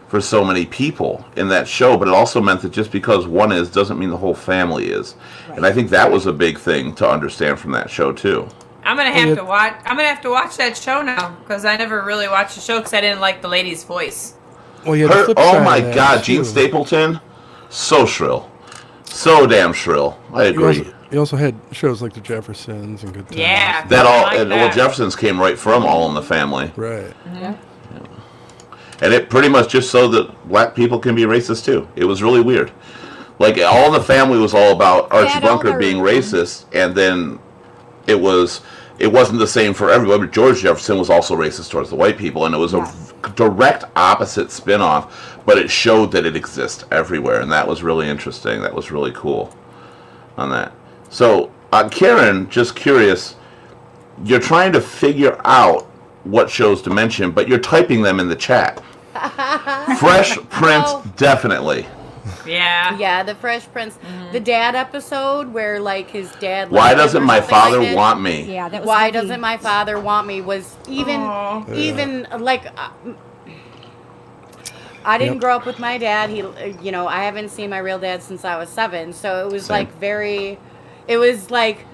for so many people in that show. But it also meant that just because one is doesn't mean the whole family is. Right. And I think that was a big thing to understand from that show, too. I'm gonna have to watch that show now because I never really watched the show because I didn't like the lady's voice. Well, yeah. the flip Oh side my of that, God, Gene too. Stapleton, so shrill, so damn shrill. I agree. You also had shows like the Jeffersons and Good Times. Yeah. That all, I like and, well, that. Jeffersons came right from All in the Family, Right. Yeah. and it pretty much just so that black people can be racist too. It was really weird, Like, All in the Family was all about Archie Fat Bunker Elmer. being racist, and then it wasn't the same for everybody. But George Jefferson was also racist towards the white people, and it was Yes. a direct opposite spin-off, but it showed that it exists everywhere, and that was really interesting. That was really cool on that. So, Karen, just curious, you're trying to figure out what shows to mention, but you're typing them in the chat. Fresh Prince, Well- definitely. Yeah. Yeah, the Fresh Prince, the dad episode where like his dad. Why left him doesn't or my something like father that. want me? Yeah, that was Why heavy. doesn't my father want me? Was even Aw. like. I didn't Yep. grow up with my dad. He, I haven't seen my real dad since I was 7. So it was Same. it was like,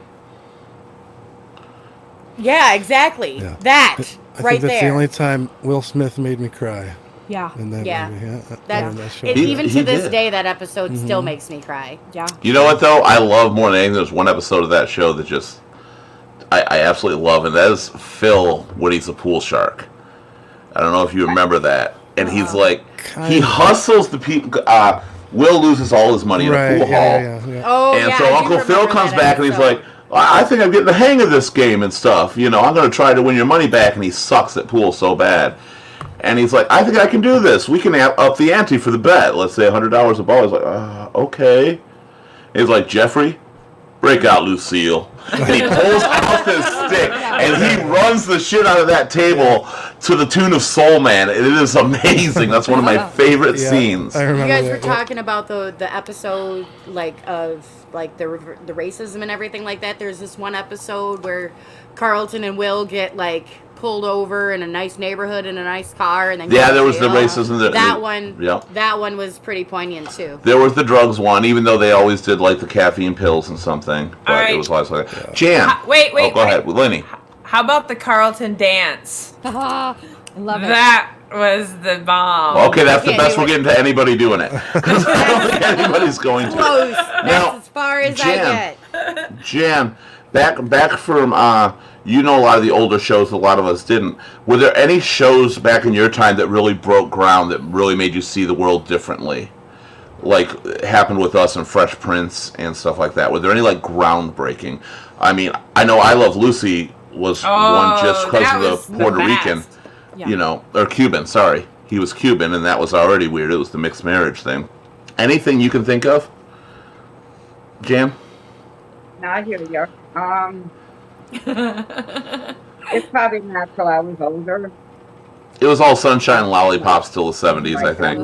yeah, exactly. Yeah. That I right think that's there. the only time Will Smith made me cry Yeah. in that Yeah. movie. Yeah, That, in that show. it, He- even he to this did. day, that episode still makes me cry. Yeah. You know what, though? I love more than anything. There's one episode of that show that just I absolutely love, and that is Phil when he's a pool shark. I don't know if you remember that. And he's like, he hustles the people. Will loses all his money Right, in a pool yeah, hall. yeah. Oh, And yeah, so I do Uncle Phil remember comes that back and he's episode. like, I think I'm getting the hang of this game and stuff. I'm going to try to win your money back. And he sucks at pool so bad. And he's like, I think I can do this. We can up the ante for the bet. Let's say $100 a ball. He's like, okay. And he's like, Jeffrey, break out Lucille. And he pulls out this stick and he runs the shit out of that table to the tune of Soul Man. It is amazing. That's one of my favorite Yeah, scenes. I You remember guys that, were yeah. talking about the episode of the racism and everything like that. There's this one episode where Carlton and Will get pulled over in a nice neighborhood in a nice car, and then Yeah, go there to was the jail. racism. That one, Yeah. that one was pretty poignant too. There was the drugs one, even though they always did the caffeine pills and something. But All right. it was always like that. Jan. Wait, Oh, go wait. ahead, Lenny. How about the Carlton dance? I love it. That was the bomb. Okay, that's the can't best do we're it. getting to anybody doing it. 'Cause I don't think anybody's going to. Close. That's Now, as far as Jan. I get. Jan, back from a lot of the older shows, a lot of us didn't. Were there any shows back in your time that really broke ground, that really made you see the world differently? Like it happened with us and Fresh Prince and stuff like that. Were there any groundbreaking? I mean, I know I Love Lucy was one just because that of was the Puerto Rican, best. Yeah. or Cuban, sorry. He was Cuban, and that was already weird. It was the mixed marriage thing. Anything you can think of? Jan? Not here, you. It's probably not till I was older. It was all sunshine and lollipops till the 70s, I think.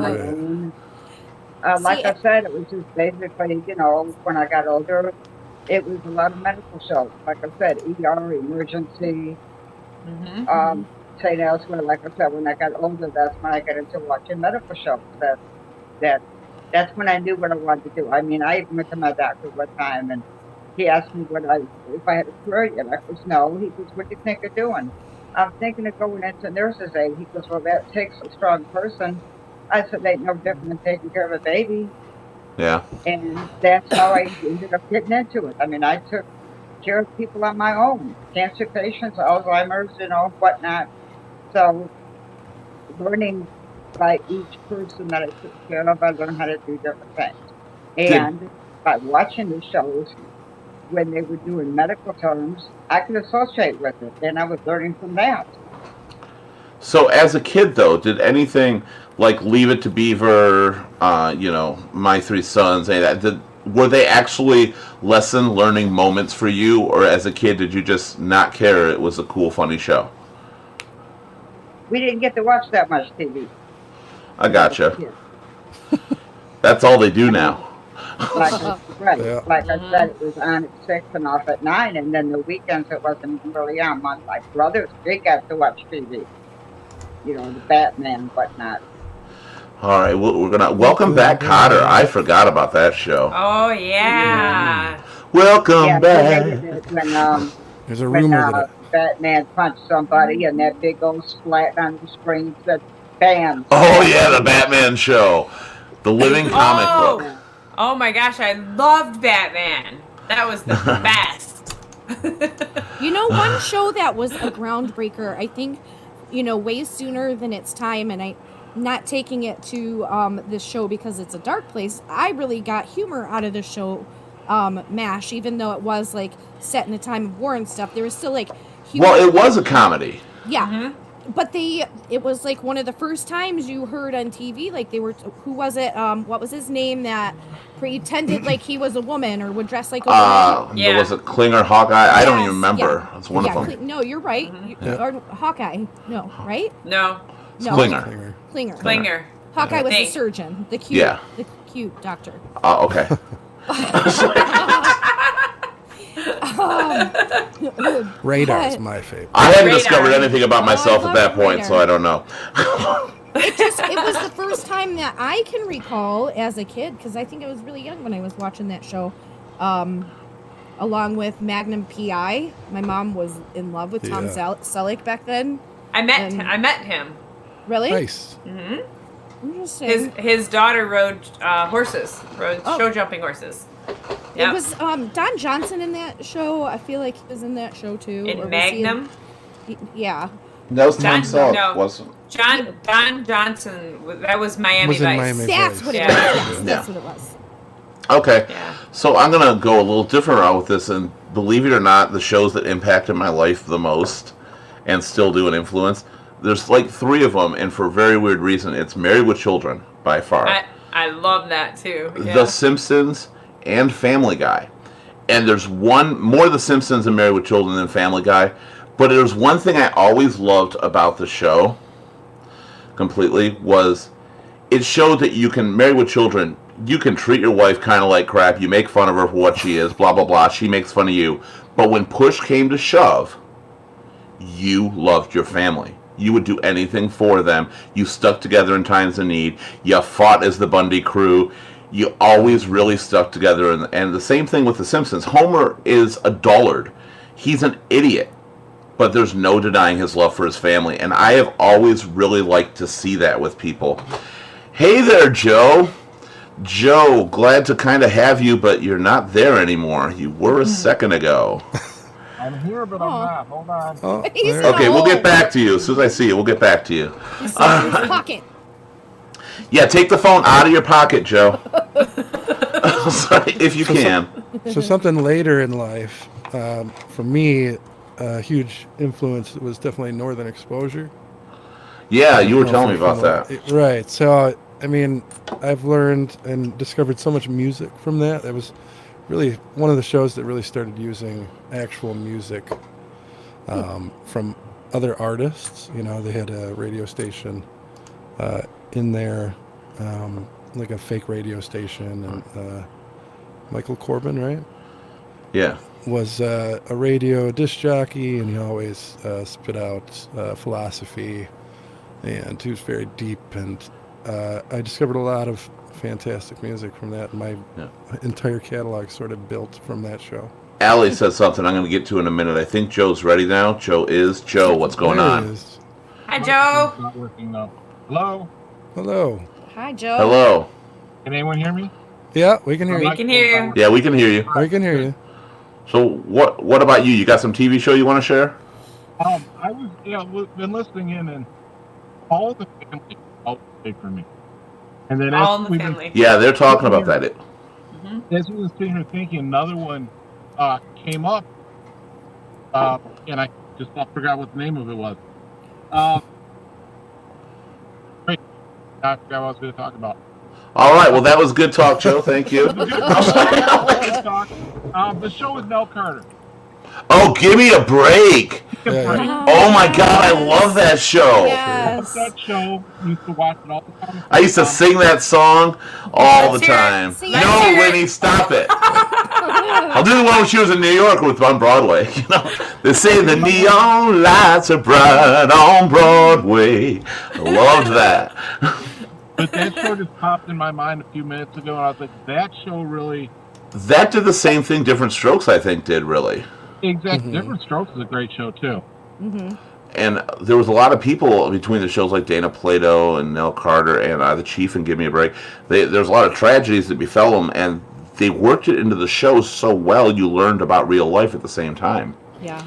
Like See, I said, it was just basically, when I got older, it was a lot of medical shows. Like I said, ER, emergency, St. Elsewhere. Like I said, when I got older, that's when I got into watching medical shows. That's when I knew what I wanted to do. I mean, I even went to my doctor one time, and he asked me if I had a career yet. I goes, no. He goes, what do you think of doing? I'm thinking of going into nurse's aid. He goes, well, that takes a strong person. I said, ain't no different than taking care of a baby. Yeah. And that's how I ended up getting into it. I mean, I took care of people on my own. Cancer patients, Alzheimer's, whatnot. So learning by each person that I took care of, I learned how to do different things. And by watching the shows, when they were doing medical terms, I could associate with it, and I was learning from that. So as a kid, though, did anything like Leave It to Beaver, My Three Sons, any of that, were they actually lesson learning moments for you, or as a kid did you just not care? It was a cool, funny show. We didn't get to watch that much TV. I gotcha. That's all they do now. Like I said, it was on at 6 and off at 9, and then the weekends it wasn't really on. My brothers, they got to watch TV. The Batman and whatnot. All right, we're gonna welcome back Cotter. I forgot about that show. Oh yeah. Welcome back. When There's a rumor that Batman punched somebody and that big old splat on the screen said "Bam." Oh yeah, the Batman show, the living comic book. Oh my gosh, I loved Batman. That was the best. One show that was a groundbreaker, I think, way sooner than its time, and not taking it to this show because it's a dark place, I really got humor out of the show, MASH, even though it was like set in a time of war and stuff. There was still like humor. Well, it was a comedy. Yeah. But it was like one of the first times you heard on TV, like they were, who was it? What was his name that pretended like he was a woman or would dress like a woman? There was a Klinger, Hawkeye. I don't even remember. It's one of them. No, you're right. Or Hawkeye. No, right? No. Klinger. Klinger. Hawkeye was the surgeon, the cute doctor. Okay. Radar's my favorite. I hadn't discovered anything about myself at that point, so I don't know. It was the first time that I can recall as a kid, because I think I was really young when I was watching that show, along with Magnum P.I. My mom was in love with Tom Selleck back then. I met him. Really? Nice. Interesting. His daughter rode show jumping horses. Yep. It was Don Johnson in that show. I feel like he was in that show too. In Magnum? Yeah. That was Tom Selleck, wasn't it? Don Johnson, that was Miami Vice. That's what it was. That's what it was. Okay. Yeah. So I'm going to go a little different route with this, and believe it or not, the shows that impacted my life the most and still do an influence, there's like 3 of them, and for a very weird reason, it's Married with Children, by far. I love that too. Yeah. The Simpsons and Family Guy. And there's one more The Simpsons and Married with Children than Family Guy. But there's one thing I always loved about the show completely was it showed that you can, Married with Children, you can treat your wife kind of like crap. You make fun of her for what she is, blah, blah, blah. She makes fun of you. But when push came to shove, you loved your family. You would do anything for them. You stuck together in times of need. You fought as the Bundy crew. You always really stuck together. And the same thing with The Simpsons. Homer is a dullard. He's an idiot. But there's no denying his love for his family. And I have always really liked to see that with people. Hey there, Joe. Joe, glad to kind of have you, but you're not there anymore. You were a second ago. I'm here, but I'm not. Hold on. Okay, we'll get back to you. As soon as I see you, we'll get back to you. He's in his pocket. Yeah, take the phone out of your pocket, Joe. Sorry, if you can. So something later in life, for me, a huge influence was definitely Northern Exposure. Yeah, you were telling me about that. Right. So, I mean, I've learned and discovered so much music from that. It was really one of the shows that really started using actual music from other artists. You know, they had a radio station in there, like a fake radio station, and Michael Corbin, right? Yeah. Was a radio disc jockey, and he always spit out philosophy, and he was very deep, and I discovered a lot of fantastic music from that. My entire catalog sort of built from that show. Allie says something I'm going to get to in a minute. I think Joe's ready now. Joe, what's going on? Hi, Joe. Not working though. Hello? Hello. Hi, Joe. Hello. Can anyone hear me? Yeah, we can hear you. We can hear you. Yeah, we can hear you. We can hear you. So what about you? You got some TV show you want to share? I was been listening in, and all the family all big for me. And then All in the Family. Yeah, they're talking about that. As we were sitting here thinking, another one came up, and I forgot what the name of it was. Great. I forgot what I was going to talk about. All right, well, that was good talk, Joe. Thank you. The show is Nell Carter. Oh, give me a break. Yeah. Oh, my God, I love that show. Yes. That show, used to watch it all the time. I used to sing that song all the time. Sing it. No, Winnie, stop it. I'll do the one when she was in New York on Broadway. You know, they say the neon lights are bright on Broadway. I loved that. But that show just popped in my mind a few minutes ago, and I was like, that show really... That did the same thing Different Strokes, I think, did, really. Exactly. Different Strokes is a great show, too. Mm-hmm. And there was a lot of people between the shows like Dana Plato and Nell Carter and The Chief and Give Me a Break. There's a lot of tragedies that befell them, and they worked it into the shows so well you learned about real life at the same time. Yeah.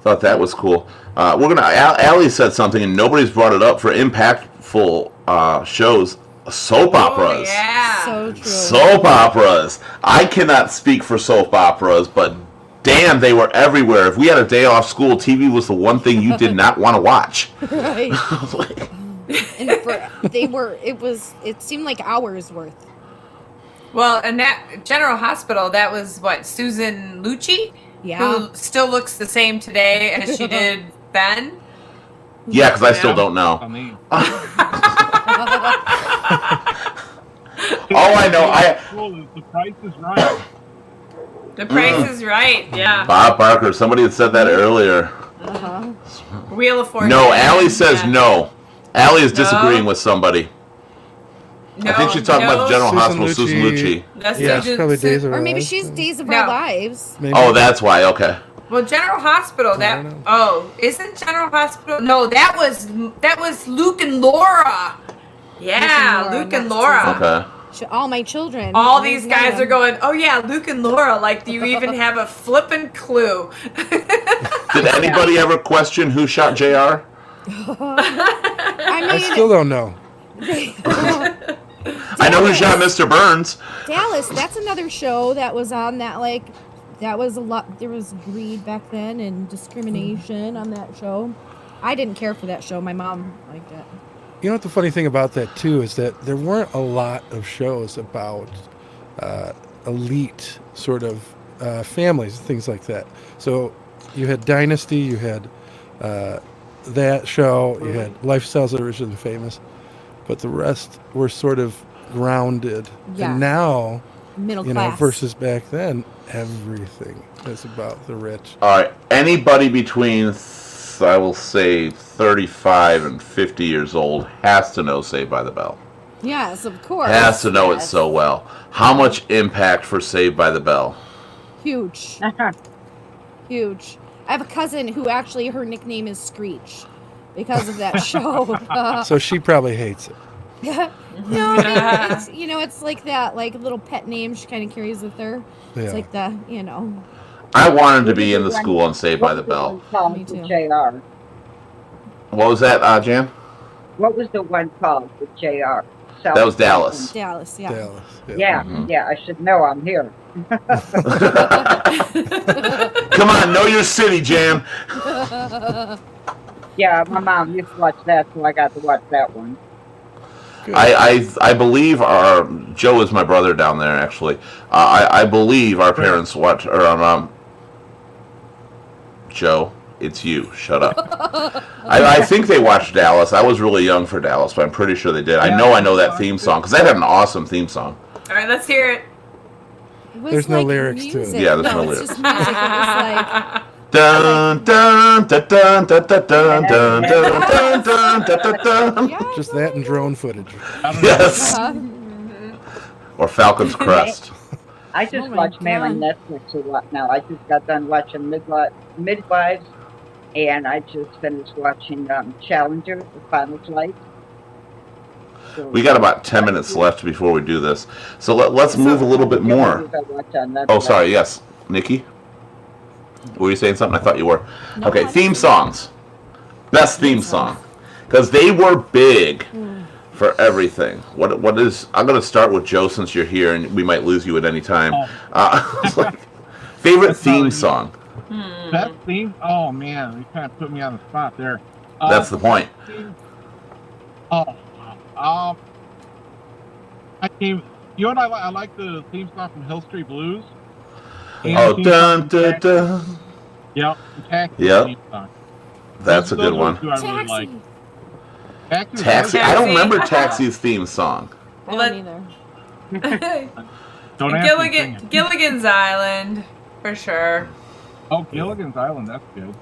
Thought that was cool. We're gonna. Allie said something, and nobody's brought it up for impactful shows. Soap operas. Yeah. So true. Soap operas. I cannot speak for soap operas, but damn, they were everywhere. If we had a day off school, TV was the one thing you did not want to watch. Right. And it seemed like hours worth. Well, and that General Hospital, that was what, Susan Lucci? Yeah. Who still looks the same today as she did then? Yeah, because I still don't know. I mean, All I know, the Price is Right. The Price is Right, yeah. Bob Barker. Somebody had said that earlier. Uh-huh. Wheel of Fortune. No, Allie says yeah. no. Allie is No. disagreeing with somebody. No, I think she's talking about the General Susan Hospital, Susan Lucci. Lucci. That's Yeah, Susan- it's probably Days of Our Or maybe Lives. she's Days of No. Our Lives. Maybe. Oh, that's why. Okay. Well, General Hospital. I That don't know. oh, isn't General Hospital? No, that was Luke and Laura. Yeah, Luke and Laura. Okay. All my children. All these guys Yeah. are going, oh yeah, Luke and Laura. Like, do you even have a flippin' clue? Did anybody ever question who shot JR? I I mean, still don't know. I know who shot Mr. Burns. Dallas, that's another show that was on that was a lot. There was greed back then and discrimination on that show. I didn't care for that show. My mom liked it. You know what the funny thing about that too is that there weren't a lot of shows about elite sort of families and things like that. So you had Dynasty, you had that show, you had Lifestyles of the Rich and Famous, but the rest were sort of grounded. Yeah. And now, Middle you know, class. versus back then, everything is about the rich. All right. Anybody between, I will say, 35 and 50 years old has to know Saved by the Bell. Yes, of course. Has to know it so well. How much impact for Saved by the Bell? Huge. Huge. I have a cousin who actually her nickname is Screech because of that show. So she probably hates it. No, I mean, it's, you know, it's like that, like little pet name she kind of carries with her. Yeah. It's like the, you know. I wanted to be in the school on Saved by the Bell. Me too. JR. What was that, Jan? What was the one called with JR? That was Dallas. Dallas, yeah. Dallas. Yeah, yeah, I should know I'm here. Come on, know your city, Jan. Yeah, my mom used to watch that, so I got to watch that one. I believe our Joe is my brother down there. Actually, I believe our parents watch or Joe. It's you. Shut up. I think they watched Dallas. I was really young for Dallas, but I'm pretty sure they did. I know that theme song because that had an awesome theme song. All right, let's hear it. It was There's no like lyrics to it. music. Yeah, there's no it's lyrics. just music. It was like, Dun dun dun dun dun dun dun dun dun dun dun dun. yeah, Just that and drone footage. Yes. Or Falcon's Crest. I just Oh my watch me on God. Netflix a lot now. I just got done watching Midwives, and I just finished watching Challenger, The Final Flight. So, We got about 10 minutes left before we do this, so let's move a little bit more. Oh, sorry. Yes, Nikki. Were you saying something? I thought you were. No, Okay, I theme didn't. songs. Best theme song. Because they were big for everything. What is... I'm going to start with Joe since you're here, and we might lose you at any time. Favorite theme song. That theme? Oh man, you kind of put me on the spot there. That's the point. I came. You know what I like the theme song from Hill Street Blues. And Oh, the theme dun, song dun, from dun. Yep, the Taxi Yep. theme song. That's a Those good are one. two I really like. Taxi. Taxi. I don't Taxi. remember Taxi's theme song. I Well, don't either. Don't ask me to sing it. Gilligan's Island, for sure. Oh, Gilligan's Island, that's good.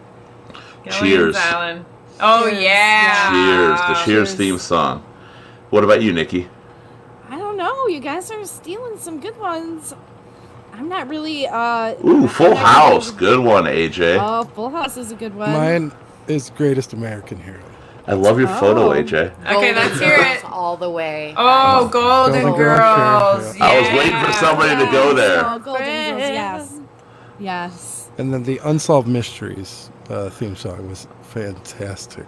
Gilligan's Cheers. Island. Oh Cheers. yeah. Cheers. The Cheers Cheers. theme song. What about you, Nikki? I don't know. You guys are stealing some good ones. I'm not really. Ooh, Full I'm not House. really- Good one, AJ. Oh, Full House is a good one. Mine is Greatest American Hero. I love your photo, Oh. AJ. Okay, let's hear Girls it. all the way. Oh, Golden Golden Girls. Girls, I was waiting for somebody to go there. Oh, Golden Girls, yes. Yes. And then the Unsolved Mysteries theme song was fantastic.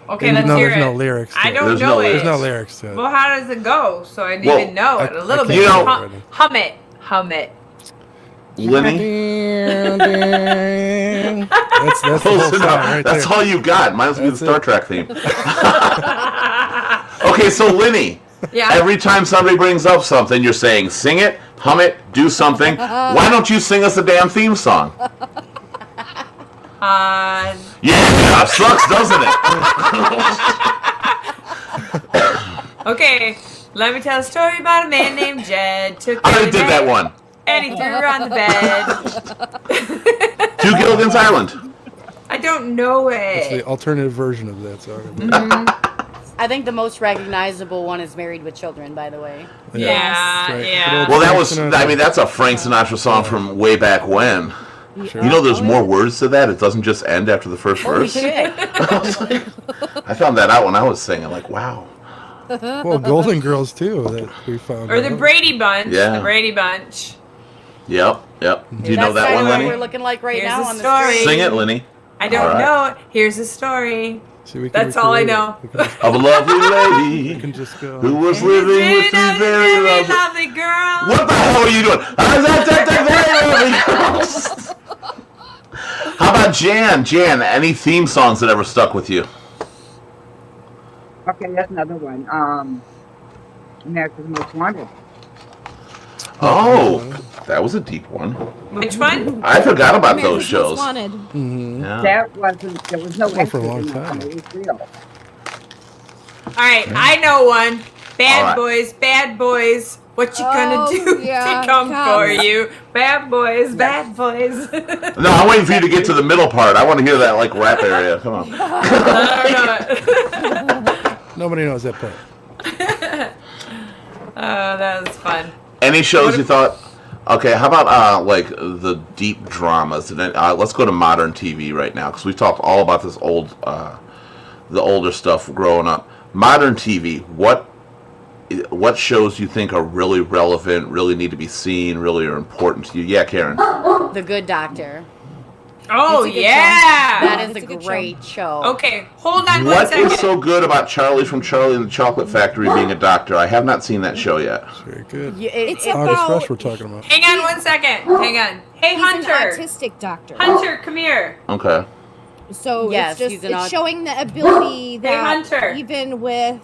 Okay, Even let's though hear there's it. no lyrics to I it. don't There's know no it. There's no lyrics to it. Well, how does it go? So I didn't Well, even know it. A little I bit. can't do know. it. Hum it. Hum it. Lenny? That's the whole Close song enough. right That's there. all you got. Might as well be the That's Star it. Trek theme. Okay, so Lenny, Yeah. every time somebody brings up something, you're saying, sing it, hum it, do something. Why don't you sing us a damn theme song? Yeah, it sucks, doesn't it? Okay, let me tell a story about a man named Jed. Took I already care of did a that man, one. and he threw her on the bed. Do Gilligan's Island. I don't know It's the it. alternative version of that song. I think the most recognizable one is Married with Children, by the way. Yeah, Right. yeah. Good old Well, that Frank was, Sinatra. I mean, that's a Frank Sinatra song from way back when. Sure. You know, there's more words to that. It doesn't just end after the first Holy verse. shit. I found that out when I was singing. Like, wow. Well, Golden Girls too that we found. Or the out. Brady Bunch. Yeah. The Brady Bunch. Yep. Do you know That's that kind one, of what Lenny? we're looking like right Here's now the on the story. screen. Sing it, Lenny. I don't All right. know it. Here's a story. See, we can That's all I recreate it. know. We can just- Of a lovely we lady can just go. who was living with three very lovely... lovely girl. What the hell are you doing? How about Jan? Jan, any theme songs that ever stuck with you? Okay, that's another one. America's Most Wanted. Oh, that was a deep one. Which one? I forgot about those America's Most shows. Wanted. Mhm. Yeah. There was no Well, for a extra long in that time. one. It was real. All right, I know one. Bad All right. boys, bad boys. What you gonna Oh, do yeah, to come come. for you? Bad boys, bad boys. No, I'm waiting for you to get to the middle part. I want to hear that like rap area. Come on. I don't know. Nobody knows that part. Oh, that was fun. Any shows you thought? Okay, how about like the deep dramas? And then, let's go to modern TV right now because we talked all about this old, the older stuff growing up. Modern TV. What shows you think are really relevant, really need to be seen, really are important to you? Yeah, Karen. The Good Doctor. Oh, It's a good yeah. That is It's a a good great show. Okay, hold on one What second. is so good about Charlie from Charlie and the Chocolate Factory being a doctor? I have not seen that show yet. Very good. It's it- August about- Rush we're talking about. Hang on one second. Hang on. Hey, He's Hunter. an autistic doctor. Hunter, come here. Okay. So Yes, it's he's just an it's showing the ability that Hunter. even with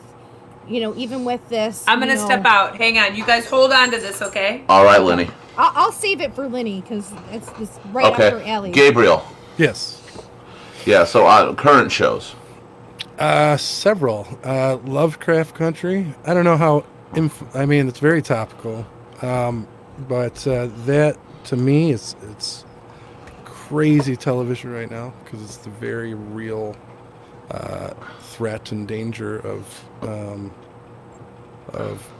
this, I'm gonna step out. Hang on. You guys hold on to this, okay? All right, Lenny. I'll save it for Lenny because it's this right up her Okay. alley. Gabriel. Yes. Yeah, so current shows. Several. Lovecraft Country. I don't know how. I mean, it's very topical. But that to me, it's crazy television right now because it's the very real threat and danger of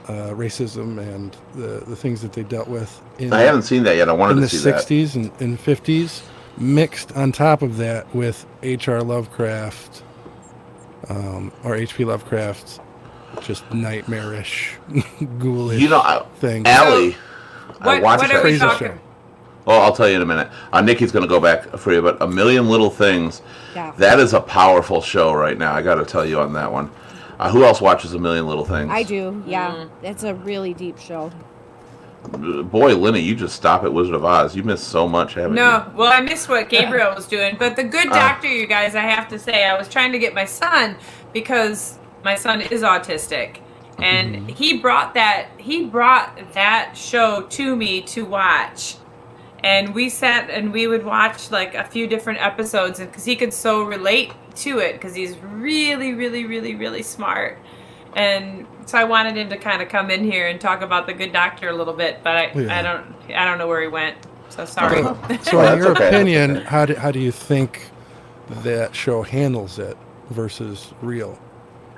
racism and the things that they dealt with in, I haven't seen that yet. I wanted in to the see that. 60s and 50s, mixed on top of that with H.R. Lovecraft or H.P. Lovecraft's just nightmarish, ghoulish You know, thing. Allie. I What watched are that. we Crazy talking? show. Oh, I'll tell you in a minute. Nikki's going to go back for you, but A Million Little Things. Yeah. That is a powerful show right now. I got to tell you on that one. Who else watches A Million Little Things? I do. Yeah, Mm-hmm. it's a really deep show. Boy, Lenny, you just stop at Wizard of Oz. You missed so much, haven't you? No, well, I missed what Gabriel was doing, but the Good Doctor, you guys, I have to say, I was trying to get my son because my son is autistic, and he brought that show to me to watch, and we sat and we would watch like a few different episodes, and because he could so relate to it, because he's really, really, really, really smart, and so I wanted him to kind of come in here and talk about the Good Doctor a little bit, but I don't know where he went. So sorry. So Well, in that's your okay. opinion, how do you think that show handles it versus real?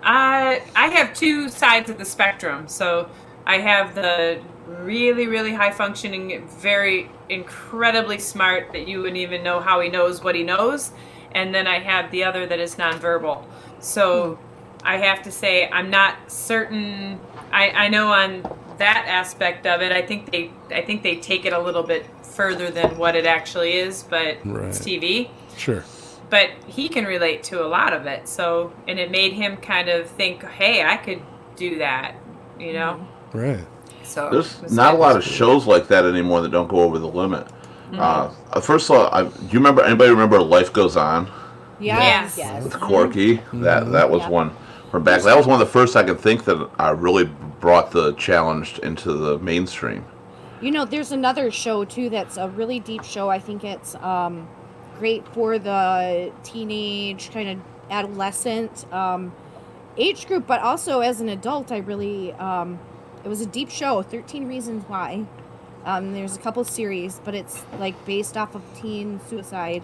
I have two sides of the spectrum. So I have the really, really high functioning, very incredibly smart that you wouldn't even know how he knows what he knows. And then I have the other that is nonverbal. So I have to say I'm not certain. I know on that aspect of it, I think they take it a little bit further than what it actually is, but Right. it's TV. Sure. but he can relate to a lot of it. So, and it made him kind of think, hey, I could do that, you know? Right. So There's it's not a good. lot of shows like that anymore that don't go over the limit. First of all, do you remember? Anybody remember Life Goes On Yes. Yes. with Corky? That was Yeah. one from back. That was one of the first I could think that really brought the challenge into the mainstream. You know, there's another show too that's a really deep show. I think it's great for the teenage kind of adolescent age group, but also as an adult, I really it was a deep show. 13 Reasons Why. There's a couple series, but it's like based off of teen suicide,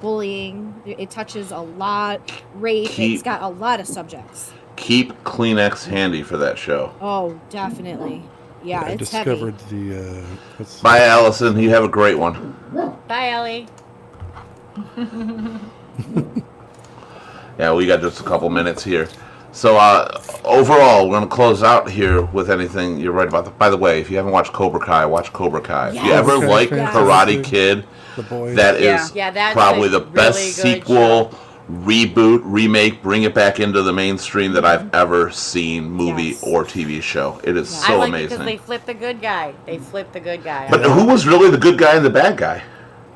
bullying. It touches a lot, rape. It's got a lot of subjects. Keep Kleenex handy for that show. Oh, definitely. Yeah, I it's heavy. discovered the. Bye, Allison. You have a great one. Bye, Ellie. Yeah, we got just a couple minutes here. So overall, we're going to close out here with anything you're right about. By the way, if you haven't watched Cobra Kai, watch Cobra Kai. If you Yes. ever Okay, like fantastic. Karate Kid, The boys. that is Yeah, that's probably a the best really good sequel, reboot, remake, bring it back into the mainstream that I've ever seen, movie Yes. or TV show. It is I so like it amazing. because they flipped the good guy. They flipped the good guy. But who was really the good guy and the bad guy?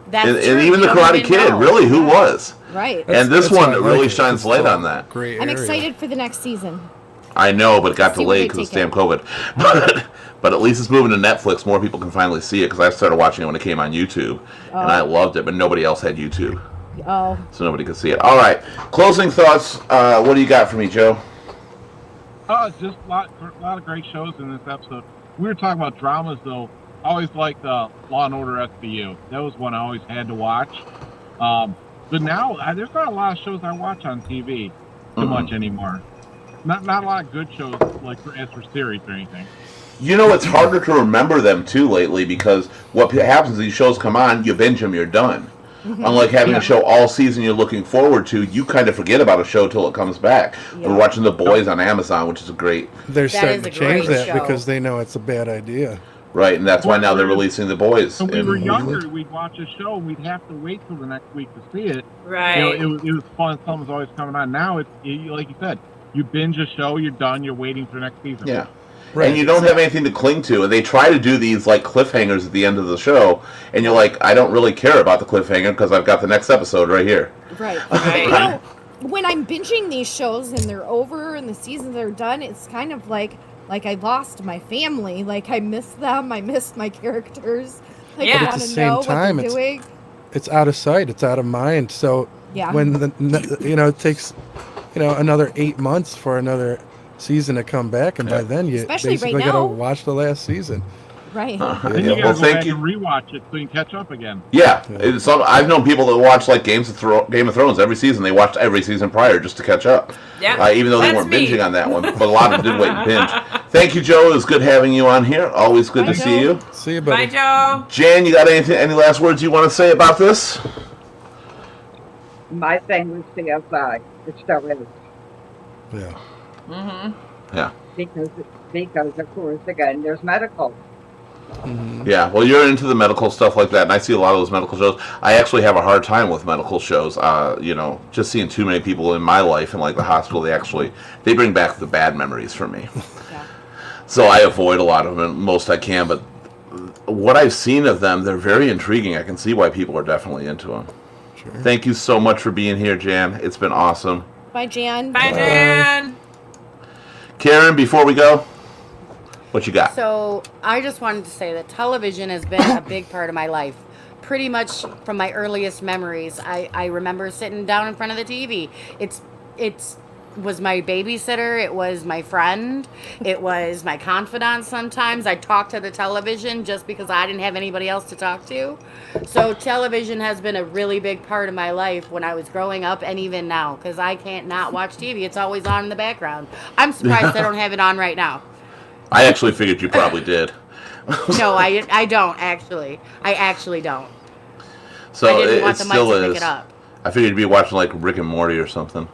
That's And true. even the You don't Karate even Kid, know. really, who was? Right. And this That's one why I really like it. shines It's light all on that. Gray I'm area. excited for the next season. I know, but it got See where delayed they because of take damn COVID. But at least it's moving to Netflix. More people can finally see it because I started watching it when it came on YouTube, and I loved it. But nobody else had YouTube, Oh, so nobody could see it. All right, closing thoughts. What do you got for me, Joe? Just a lot of great shows in this episode. We were talking about dramas, though. I always liked Law and Order SVU. That was one I always had to watch. But now there's not a lot of shows I watch on TV too much anymore. Not a lot of good shows like as for series or anything. You know, it's harder to remember them too lately because what happens is these shows come on, you binge them, you're done. Unlike having a show all season you're looking forward to, you kind of forget about a show till it comes back. Yeah. We're watching The Boys on Amazon, which is a great, They're That starting is to a change great that show. because they know it's a bad idea. right? And that's why now they're releasing The Boys. When we were And- younger, we'd watch a show and we'd have to wait till the next week to see it. Right. You know, it was fun. Something's always coming on. Now it's like you said, you binge a show, you're done, you're waiting for the next season. Yeah. Right. And you don't have anything to cling to. And they try to do these like cliffhangers at the end of the show, and you're like, I don't really care about the cliffhanger because I've got the next episode right here. right. Right. You know, when I'm binging these shows and they're over and the seasons are done, it's kind of like I lost my family. Like I miss them. I miss my characters. Like Yeah. I But at want the to same know time, what they're doing. It's out of sight. It's out of mind. So Yeah. when it takes another 8 months for another season to come back, and by then you Especially right basically got to now. watch the last season. Right. Then you Yeah, gotta well, go thank back you. and rewatch it so you can catch up again. Yeah, I've known people that watch like Game of Thrones every season. They watched every season prior just to catch up. Yeah, even though they that's weren't me. binging on that one, but a lot of them did wait and binge. Thank you, Joe. It was good having you on here. Always good Bye, to see Joe. you. See you, Bye, buddy. Joe. Jan, you got any last words you want to say about this? My thing was CSI. It still is. Yeah. Yeah. Because of course, again, there's medical. Yeah, well, you're into the medical stuff like that, and I see a lot of those medical shows. I actually have a hard time with medical shows. Just seeing too many people in my life in like the hospital, they bring back the bad memories for me. Yeah. So I avoid a lot of them, most I can. But what I've seen of them, they're very intriguing. I can see why people are definitely into them. Sure. Thank you so much for being here, Jan. It's been awesome. Bye, Jan. Bye, Jan. Karen, before we go, what you got? So I just wanted to say that television has been a big part of my life. Pretty much from my earliest memories, I remember sitting down in front of the TV. It's was my babysitter. It was my friend. It was my confidant sometimes. I talked to the television just because I didn't have anybody else to talk to. So television has been a really big part of my life when I was growing up and even now because I can't not watch TV. It's always on in the background. I'm surprised I don't have it on right now. I actually figured you probably did. No, I don't actually. I actually don't. So I didn't it want the mic still to is. pick it up. I figured you'd be watching like Rick and Morty or something.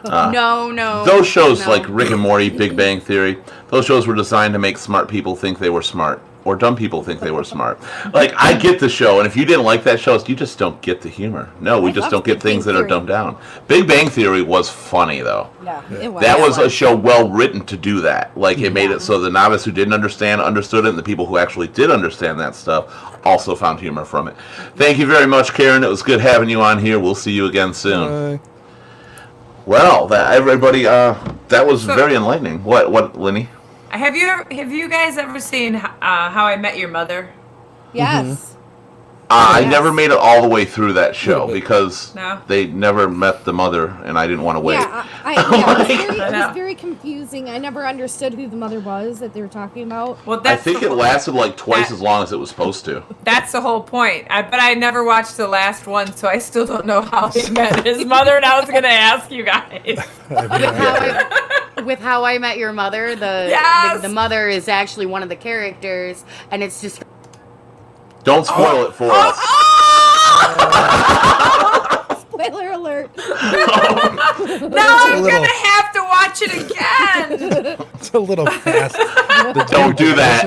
No. Those shows no. like Rick and Morty, Big Bang Theory, those shows were designed to make smart people think they were smart. or dumb people think they were smart. Like, I get the show, and if you didn't like that show, you just don't get the humor. No, we just don't get things that are dumbed down. Big Bang Theory was funny, though. Yeah, it was. That was a show well written to do that. Like, it made it so the novice who didn't understand understood it, and the people who actually did understand that stuff also found humor from it. Thank you very much, Karen. It was good having you on here. We'll see you again soon. Well, everybody, that was very enlightening. What, Lenny? Have you guys ever seen How I Met Your Mother? Yes. I never made it all the way through that show because No? they never met the mother, and I didn't want to wait. It was very confusing. I never understood who the mother was that they were talking about. Well, I think it lasted like twice as long as it was supposed to. That's the whole point. But I never watched the last one, so I still don't know how he met his mother, and I was going to ask you guys. With How I Met Your Mother, the mother is actually one of the characters, and it's just... Don't spoil it for us. Spoiler alert. Now I'm going to have to watch it again. It's a little fast. Don't do that.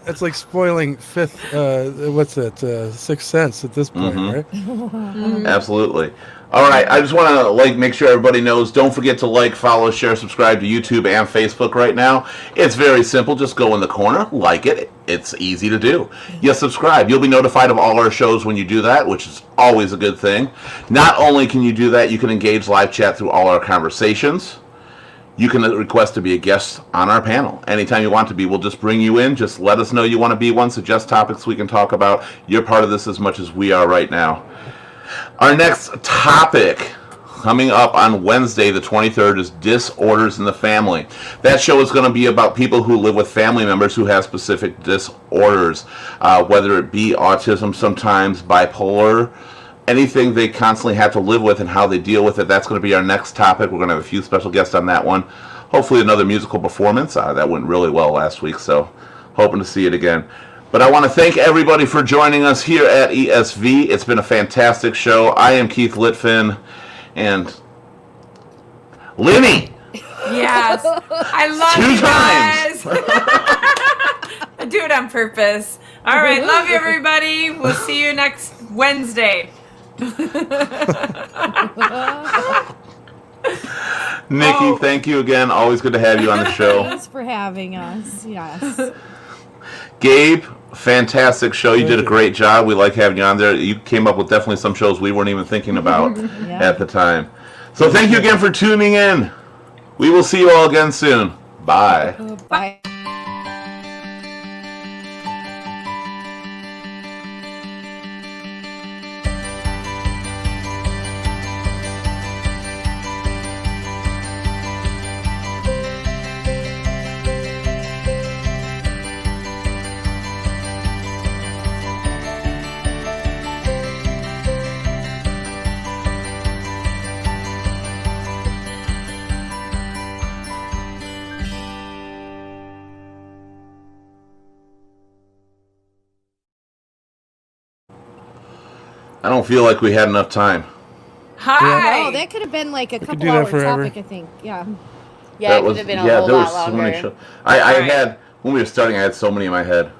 It's like spoiling Sixth Sense at this point, right? Absolutely. All right, I just want to make sure everybody knows. Don't forget to like, follow, share, subscribe to YouTube and Facebook right now. It's very simple. Just go in the corner, like it. It's easy to do. You subscribe. You'll be notified of all our shows when you do that, which is always a good thing. Not only can you do that, you can engage live chat through all our conversations. You can request to be a guest on our panel. Anytime you want to be, we'll just bring you in. Just let us know you want to be one. Suggest topics we can talk about. You're part of this as much as we are right now. Our next topic coming up on Wednesday, the 23rd, is disorders in the family. That show is going to be about people who live with family members who have specific disorders, whether it be autism sometimes, bipolar, anything they constantly have to live with and how they deal with it. That's going to be our next topic. We're going to have a few special guests on that one. Hopefully another musical performance. That went really well last week, so hoping to see it again. But I want to thank everybody for joining us here at ESV. It's been a fantastic show. I am Keith Litfin, and Lenny. Yes. I love you guys. I do it on purpose. All right. Love you, everybody. We'll see you next Wednesday. Nikki, thank you again. Always good to have you on the show. Thanks for having us. Yes. Gabe, fantastic show. You did a great job. We like having you on there. You came up with definitely some shows we weren't even thinking about at the time. So thank you again for tuning in. We will see you all again soon. Bye. Bye. I don't feel like we had enough time. Hi. Oh, that could have been like a couple do that hour forever. topic, I think. Yeah. Yeah, it could have been a whole lot longer. I had, when we were starting, I had so many in my head.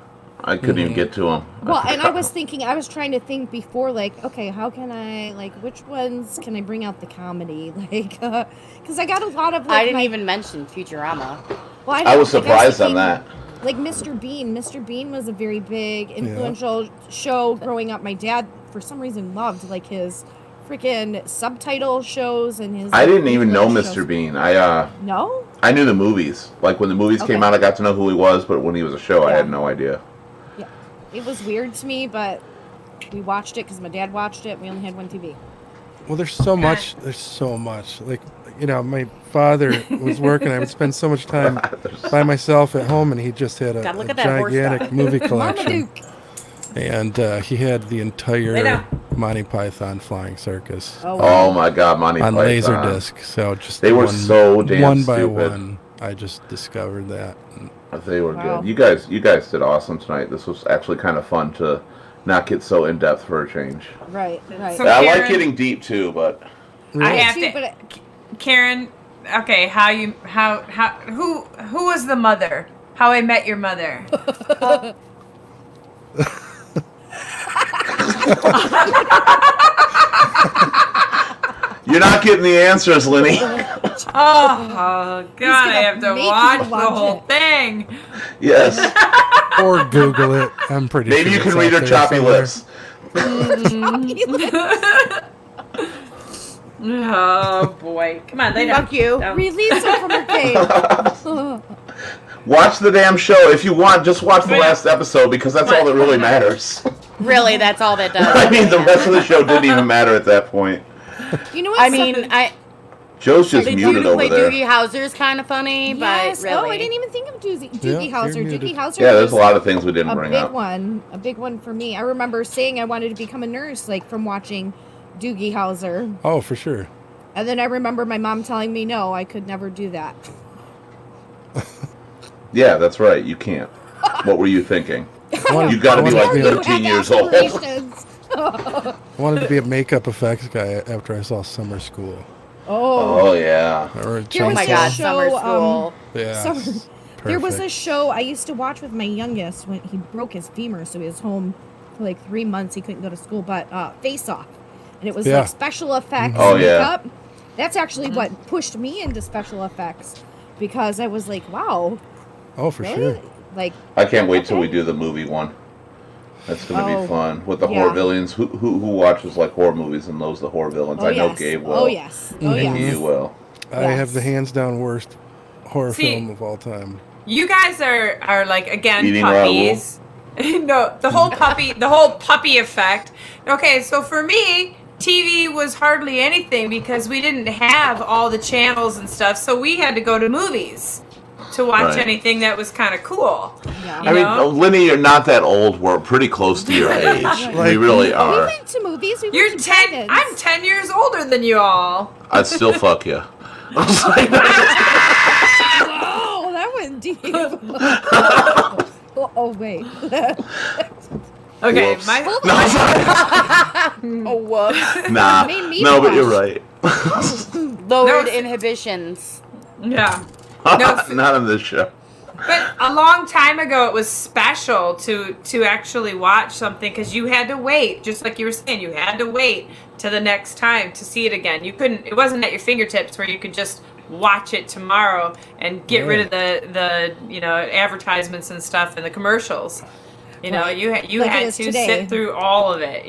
I couldn't even get to them. Well, and I was trying to think before, like, okay, how can I, like, which ones can I bring out the comedy? Like, because I got a lot of, like, I didn't even mention Futurama. Well, I was surprised on that. Like Mr. Bean. Mr. Bean was a very big, influential show growing up. My dad, for some reason, loved, like, his freaking subtitle shows and his... I didn't even know Mr. Bean. No? I knew the movies. Like, when the movies came out, I got to know who he was, but when he was a show, I had no idea. Yeah. It was weird to me, but we watched it because my dad watched it. We only had one TV. Well, there's so much. There's so much. Like, you know, my father was working. I would spend so much time by myself at home, and he just had a gigantic movie collection. And he had the entire Monty Python Flying Circus. Oh my God, Monty Python. On Laserdisc. So just they were so damn one stupid. by one, I just discovered that. They were good. You guys did awesome tonight. This was actually kind of fun to not get so in depth for a change. Right. So I like getting deep too, but I have to. Karen, Okay, who was the mother? How I Met Your Mother. You're not getting the answers, Lenny. Oh God, I have to make you watch the watch whole it. thing. Yes. Or Google it. I'm pretty Maybe sure you can it's read her out there choppy somewhere. lips. Oh boy, come on, lay down. Fuck you. Down. Release her from her cage. Watch the damn show. If you want, just watch the last episode because that's all that really matters. Really, that's all that does. I mean, the rest of the show didn't even matter at that point. You know what? I mean, Joe's just the muted dude who over played there. Doogie Howser's kind of funny, Yes. but really. Oh, I didn't even think of Doogie Yeah, Howser. you're muted. Doogie Howser. Yeah, there's was a lot of things we didn't a bring big up. a big one for me. I remember saying I wanted to become a nurse, like from watching Doogie Howser, Oh, for sure. and then I remember my mom telling me no, I could never do that. Yeah, that's right. You can't. What were you thinking? Wanted- You gotta be wanted like to be 13 years old. Aspirations. wanted to be a makeup effects guy after I saw Summer School. Oh, Oh, yeah. Or There Oh was my a God, show, summer school. yeah. Summer- there was a perfect. show I used to watch with my youngest when he broke his femur, so he was home for like 3 months. He couldn't go to school, but Face Off, and it was Yeah. like special effects. Oh, yeah. Makeup. That's actually what pushed me into special effects because I was like, wow, Oh, for really? sure. Like, I can't wait till we Okay. do the movie one. That's going to Oh, be fun. With the yeah. horror villains. Who watches like horror movies and knows the horror villains? oh I know yes, Gabe will. oh yes, oh Nikki, yes. you will. I have the Yes. hands down worst horror See- film of all time. You guys are like again Eating puppies. No, the whole puppy effect. Okay, so for me, TV was hardly anything because we didn't have all the channels and stuff, so we had to go to movies to watch Right. anything that was kind of cool. Yeah. You I mean, know? Lenny, you're not that old. We're pretty close to your age. we Like- really We are. went to movies. We You're went to 10. drive-ins. I'm 10 years older than you all. I'd still fuck you. I was like, Oh, that went deep. oh wait. Okay, Whoops. my Oh, whoops. nah. Made me No, but blush. you're right. Lowered No, inhibitions. yeah. No, Not on this show. but a long time ago, it was special to actually watch something because you had to wait, just like you were saying, you had to wait to the next time to see it again. You couldn't. It wasn't at your fingertips where you could just watch it tomorrow and get rid of the advertisements and stuff and the commercials. You know, Right. you Like it had is to today. sit through all of it.